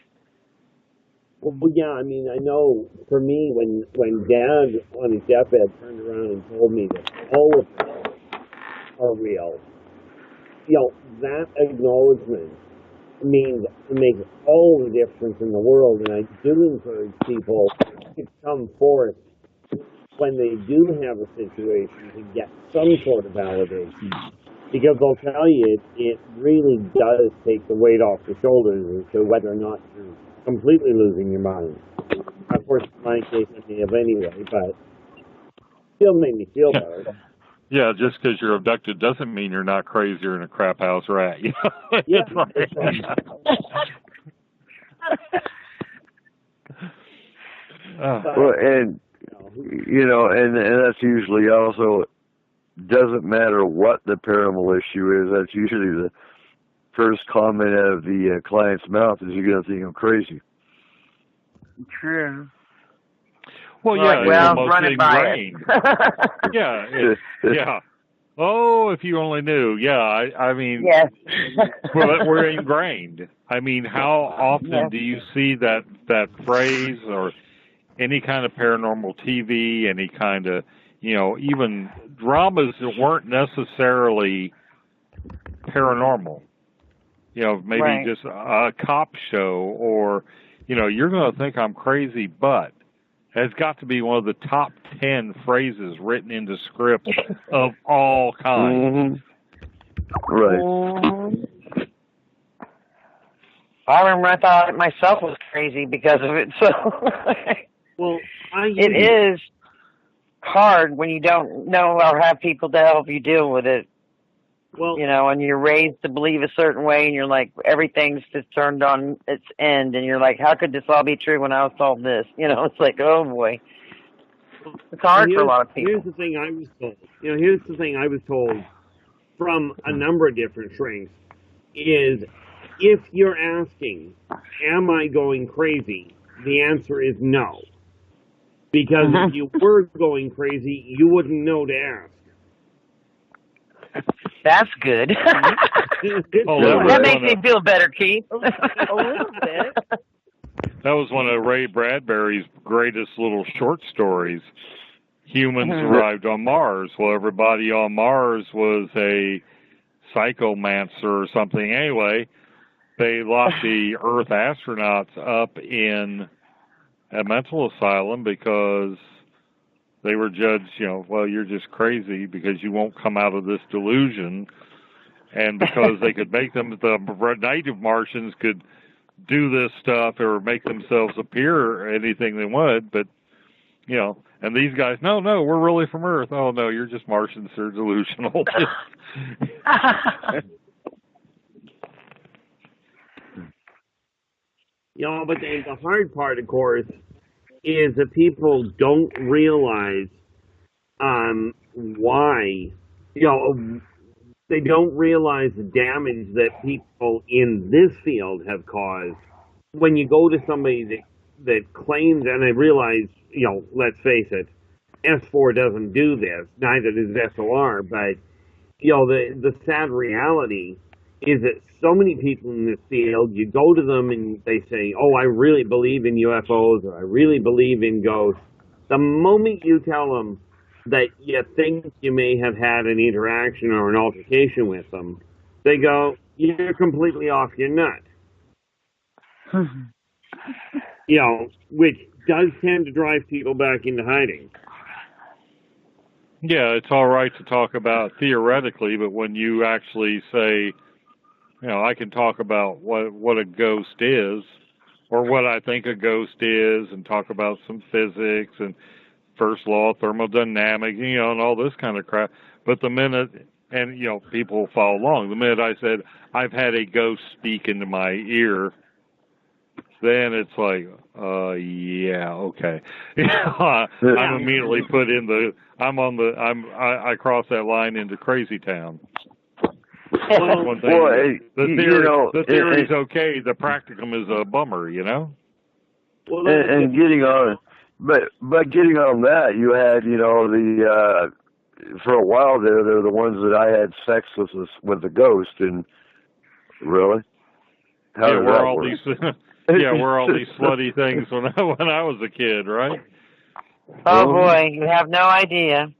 Well, yeah, I mean, I know for me, when Dad on his deathbed turned around and told me that all of them are real, that acknowledgement makes all the difference in the world. And I do encourage people to come forth when they do have a situation to get some sort of validation. Because I'll tell you, it really does take the weight off the shoulders as to whether or not you're completely losing your mind. Of course, in my case, I may have anyway, but still made me feel better.
Yeah, just because you're abducted doesn't mean you're not crazy or in a crap house rat.
Yeah.
Well, and and that's usually also doesn't matter what the paranormal issue is. That's usually the first comment out of the client's mouth is you're going to think I'm crazy.
True.
Well, yeah,
well,
it's almost
run it by
ingrained. Yeah. Oh, if you only knew. Yeah, I mean,
yes.
we're ingrained. I mean, how often do you see that phrase or any kind of paranormal TV, any kind of, even dramas that weren't necessarily paranormal? Maybe just a cop show or, you're going to think I'm crazy, but has got to be one of the top 10 phrases written into scripts of all kinds.
Right.
I remember I thought myself was crazy because of it. So,
well,
it is hard when you don't know or have people to help you deal with it.
Well,
and you're raised to believe a certain way, and you're like, everything's just turned on its end, and you're like, how could this all be true when I was told this? It's like, oh boy, it's hard for a lot of people.
Here's the thing I was told. Here's the thing I was told from a number of different shrinks is, if you're asking, am I going crazy? The answer is no, because if you were going crazy, you wouldn't know to ask.
That's good. That makes me feel better, Keith. A little bit.
That was one of Ray Bradbury's greatest little short stories. Humans arrived on Mars. Well, everybody on Mars was a psychomancer or something. Anyway, they locked the Earth astronauts up in a mental asylum because they were judged, well, you're just crazy because you won't come out of this delusion. And because they could make them, the native Martians could do this stuff or make themselves appear anything they wanted. But, and these guys, no, we're really from Earth. Oh, no, you're just Martians. They're delusional.
But the hard part, of course, is that people don't realize why, they don't realize the damage that people in this field have caused. When you go to somebody that claims, and I realize, let's face it, S4 doesn't do this, neither does SOR, but, the sad reality is that so many people in this field, you go to them and they say, oh, I really believe in UFOs, or I really believe in ghosts. The moment you tell them that you think you may have had an interaction or an altercation with them, they go, you're completely off your nut. Which does tend to drive people back into hiding.
Yeah, it's all right to talk about theoretically, but when you actually say, I can talk about what a ghost is, or what I think a ghost is, and talk about some physics and first law of thermodynamics, and all this kind of crap. But the minute, and people follow along, the minute I said, I've had a ghost speak into my ear, then it's like, yeah, okay. I'm immediately put in I cross that line into crazy town. Well, one thing, the theory's okay. The practicum is a bummer,
Well, and getting on, but getting on that, you had, for a while there, they're the ones that I had sex with the ghost, and really,
we're all these slutty things when I was a kid, right?
Oh boy, you have no idea.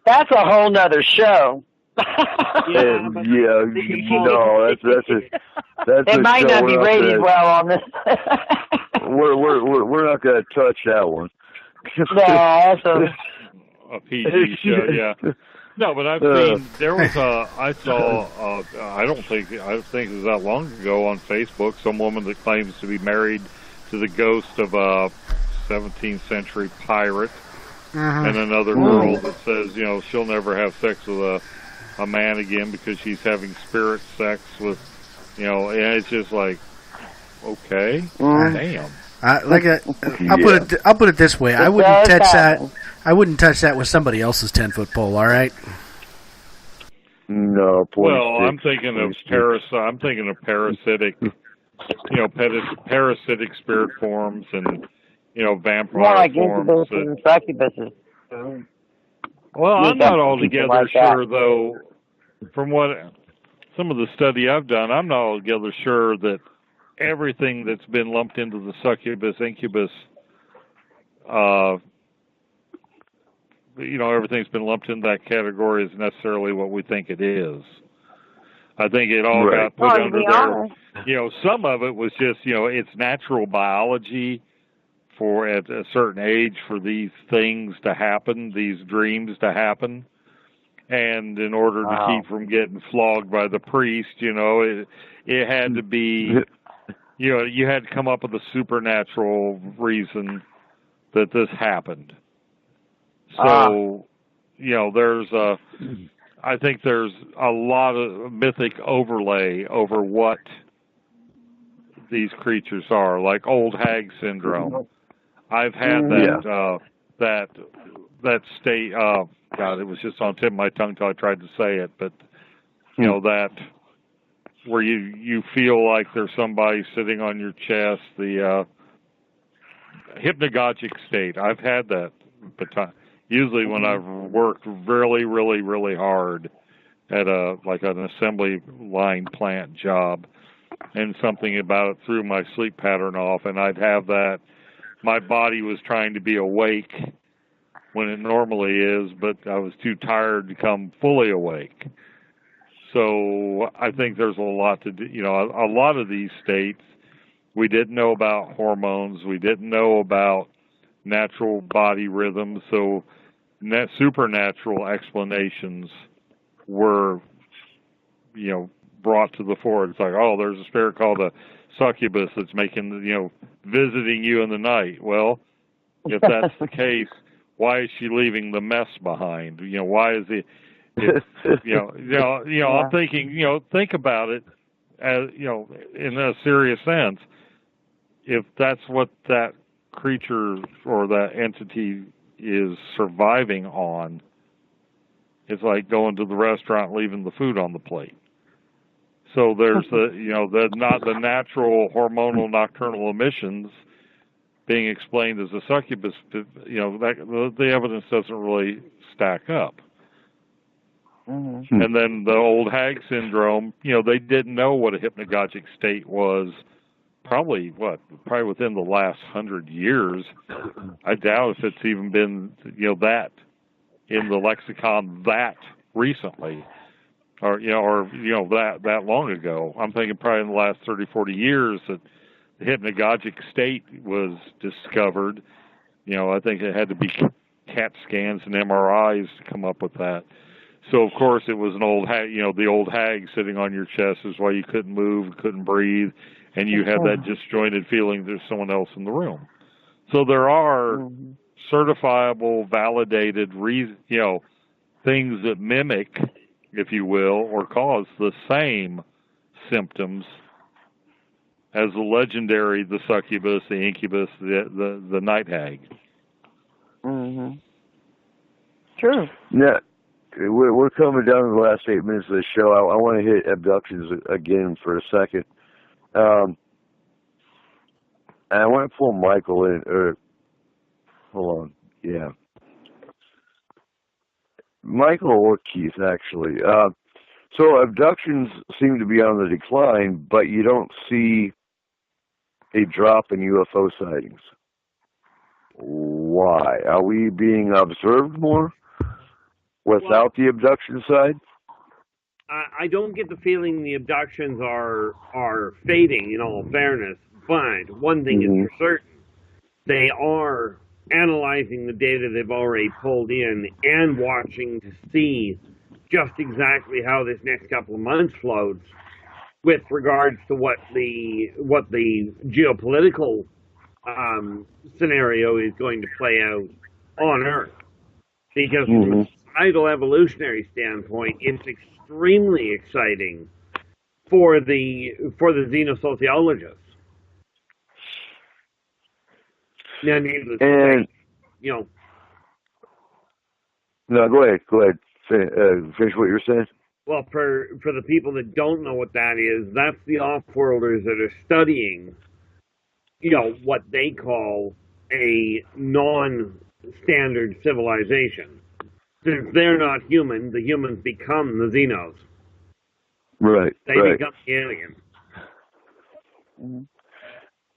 That's a whole nother show.
That's
it might not be rated well on this.
we're not going to touch that one.
No, also
a PG show, yeah. No, but I've seen I think it was that long ago on Facebook, some woman that claims to be married to the ghost of a 17th century pirate. And another girl that says, she'll never have sex with a man again because she's having spirit sex with, and it's just like, Okay.
Damn.
Yeah.
I'll put it this way. I wouldn't touch that. I wouldn't touch that with somebody else's 10-foot pole. All right.
No.
Well, I'm thinking of parasitic, parasitic spirit forms and vampire
More like
forms.
incubuses and succubuses.
Well, I'm not altogether
like
sure, though. From what some of the study I've done, I'm not altogether sure that everything that's been lumped into the succubus, incubus, everything's been lumped in that category is necessarily what we think it is. I think it all got put under there. Some of it was just, it's natural biology for at a certain age for these things to happen, these dreams to happen. And in order to keep from getting flogged by the priest, it had to be, you had to come up with a supernatural reason that this happened. So, I think there's a lot of mythic overlay over what these creatures are, like old hag syndrome. I've had that state. God, it was just on the tip of my tongue till I tried to say it. But that where you feel like there's somebody sitting on your chest. The hypnagogic state. I've had that, but usually when I've worked really, really, really hard at an assembly line plant job, and something about it threw my sleep pattern off, and I'd have that. My body was trying to be awake when it normally is, but I was too tired to come fully awake. So I think there's a lot to do. A lot of these states, we didn't know about hormones. We didn't know about natural body rhythms. So supernatural explanations were, brought to the fore. It's like, oh, there's a spirit called a succubus that's visiting you in the night. Well, if that's the case, why is she leaving the mess behind? Why is it? I'm thinking, think about it as, in a serious sense. If that's what that creature or that entity is surviving on, it's like going to the restaurant, leaving the food on the plate. So there's not the natural hormonal nocturnal emissions being explained as a succubus. The evidence doesn't really stack up. And then the old hag syndrome, they didn't know what a hypnagogic state was. Probably within the last 100 years. I doubt if it's even been that in the lexicon that recently, or that long ago. I'm thinking probably in the last 30, 40 years that the hypnagogic state was discovered. I think it had to be CAT scans and MRIs to come up with that. So of course it was an old hag. The old hag sitting on your chest is why you couldn't move, couldn't breathe. And you have that disjointed feeling there's someone else in the room. So there are certifiable, validated things that mimic, if you will, or cause the same symptoms as the legendary, the succubus, the incubus, the night hag.
True.
Yeah. We're coming down to the last 8 minutes of the show. I want to hit abductions again for a second. I want to pull Michael in, hold on, yeah. Michael or Keith, actually. So abductions seem to be on the decline, but you don't see a drop in UFO sightings. Why? Are we being observed more without the abduction side?
I don't get the feeling the abductions are fading, in all fairness, but one thing is for certain. They are analyzing the data they've already pulled in and watching to see just exactly how this next couple of months floats with regards to what the geopolitical scenario is going to play out on Earth. Because from a societal evolutionary standpoint, it's extremely exciting for the xenosociologists Now, needless to
And
say, you know,
no, go ahead. Finish what you're saying.
well, for the people that don't know what that is, that's the off-worlders that are studying, you know, what they call a non-standard civilization. Since they're not human, the humans become the Xenos.
Right.
They
right.
become the aliens.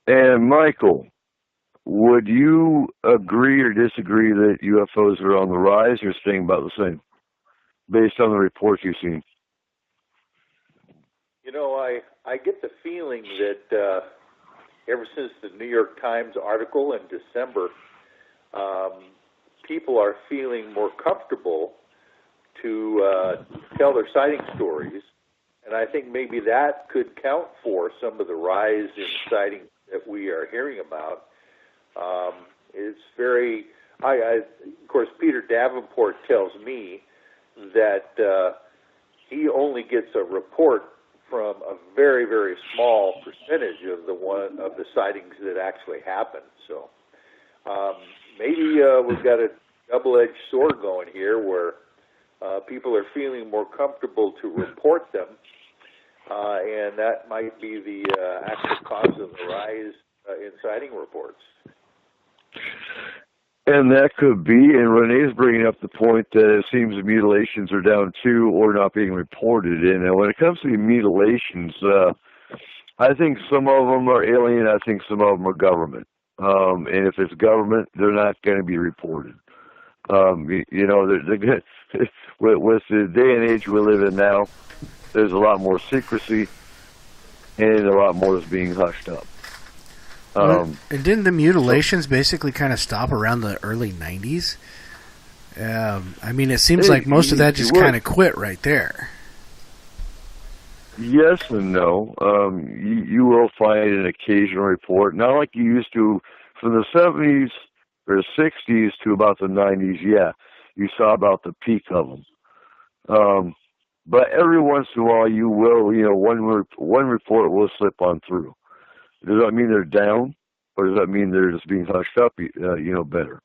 And Michael, would you agree or disagree that UFOs are on the rise or staying about the same, based on the reports you've seen?
You know, I get the feeling that ever since the New York Times article in December, people are feeling more comfortable to tell their sighting stories. And I think maybe that could count for some of the rise in sightings that we are hearing about. It's very, of course, Peter Davenport tells me that he only gets a report from a very, very small percentage of the sightings that actually happen. So maybe we've got a double-edged sword going here where people are feeling more comfortable to report them, and that might be the actual cause of the rise in sighting reports.
And that could be, and Renee's bringing up the point that it seems the mutilations are down too or not being reported. And when it comes to the mutilations, I think some of them are alien, I think some of them are government. And if it's government, they're not going to be reported. You know, with the day and age we live in now, there's a lot more secrecy and a lot more is being hushed up.
And didn't the mutilations basically kind of stop around the early 90s? I mean, it seems like most of that just kind of quit right there.
Yes and no. You will find an occasional report, not like you used to from the 70s or 60s to about the 90s. Yeah, you saw about the peak of them. But every once in a while, you will, you know, one report will slip on through. Does that mean they're down, or does that mean they're just being hushed up, you know, better?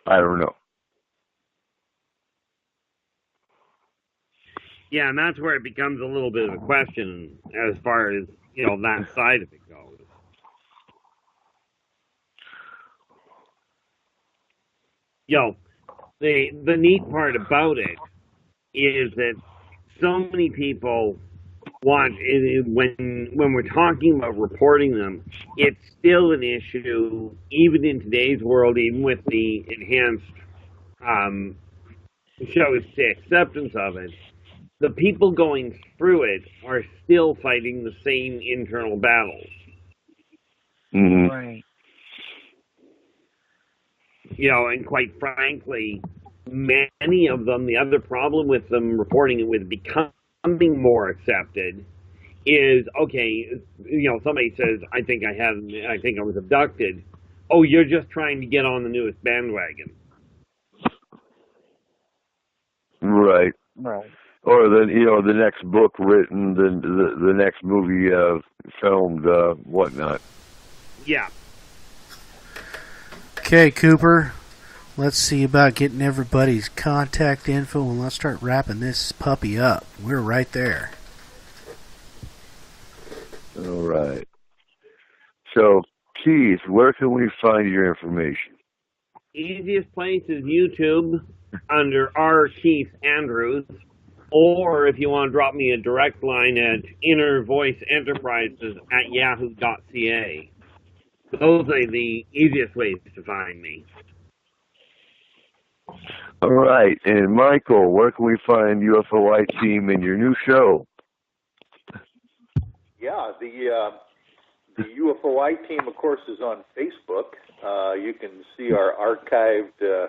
I don't know.
Yeah, and that's where it becomes a little bit of a question as far as, you know, that side of it goes. You know, the neat part about it is that so many people want, when we're talking about reporting them, it's still an issue, even in today's world, even with the enhanced, shall we say, acceptance of it. The people going through it are still fighting the same internal battles.
Mm-hmm.
Right.
You know, and quite frankly, many of them, the other problem with them reporting it with becoming more accepted is, okay, you know, somebody says, I think I was abducted. Oh, you're just trying to get on the newest bandwagon.
Right.
Right.
Or the next book written, the next movie filmed, whatnot.
Yeah.
Okay, Cooper. Let's see about getting everybody's contact info, and let's start wrapping this puppy up. We're right there.
All right. So, Keith, where can we find your information?
Easiest place is YouTube under R. Keith Andrews, or if you want to drop me a direct line at Inner Voice Enterprises at yahoo.ca. Those are the easiest ways to find me.
All right. And Michael, where can we find UFO I-Team and your new show?
Yeah, the UFO I-Team, of course, is on Facebook. You can see our archived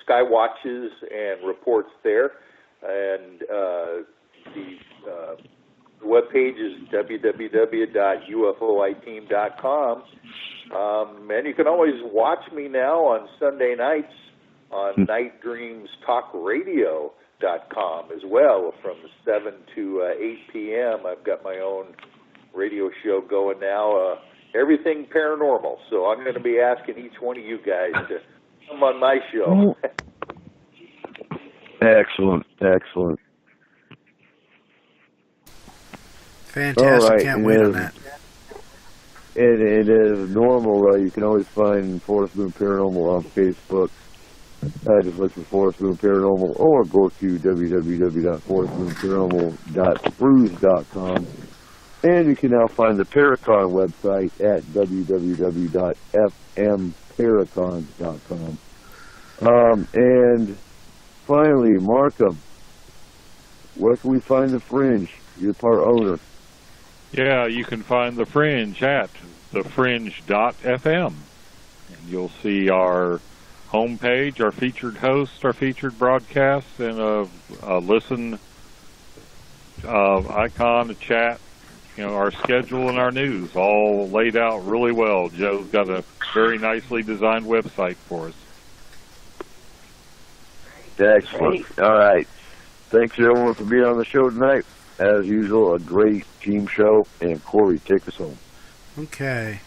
sky watches and reports there. And the webpage is www.ufoiteam.com. And you can always watch me now on Sunday nights on nightdreamstalkradio.com as well from 7 to 8 p.m. I've got my own radio show going now everything paranormal. So I'm going to be asking each one of you guys to come on my show.
Excellent.
Fantastic.
Right,
Can't wait on that.
And as normal, you can always find Forest Moon Paranormal on Facebook. Just look for Forest Moon Paranormal, or go to www.forestmoonparanormal.spruce.com. And you can now find the Paracon website at www.fmparacon.com. And finally, Markham, where can we find the Fringe? You're part owner.
Yeah, you can find the Fringe at thefringe.fm. And you'll see our homepage, our featured hosts, our featured broadcasts, and a listen icon, a chat, our schedule and our news, all laid out really well. Joe's got a very nicely designed website for us.
Excellent. All right. Thanks, everyone, for being on the show tonight. As usual, a great team show. And Corey, take us home.
Okay.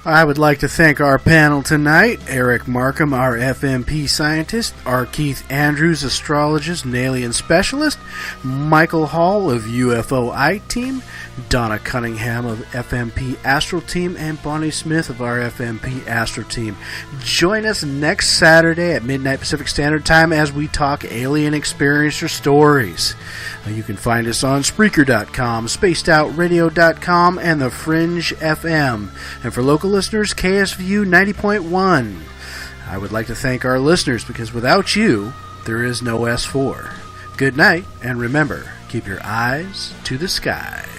I would like to thank our panel tonight, Eric Markham, our FMP scientist, R. Keith Andrews, astrologist and alien specialist, Michael Hall of UFO I-Team, Donna Cunningham of FMP Astral Team, and Bonnie Smith of our FMP Astral Team. Join us next Saturday at midnight Pacific Standard Time as we talk alien experiencer stories. You can find us on Spreaker.com, SpacedOutRadio.com, and The Fringe FM. And for local listeners, KSVU 90.1. I would like to thank our listeners because without you, there is no S4. Good night, and remember, keep your eyes to the skies.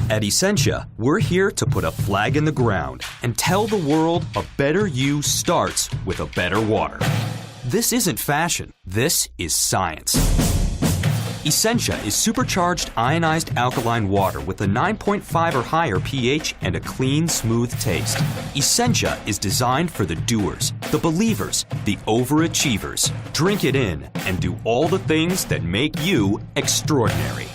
At Essentia, we're here to put a flag in the ground and tell the world a better you starts with a better water. This isn't fashion, this is science. Essentia is supercharged ionized alkaline water with a 9.5 or higher pH and a clean, smooth taste. Essentia is designed for the doers, the believers, the overachievers. Drink it in and do all the things that make you extraordinary.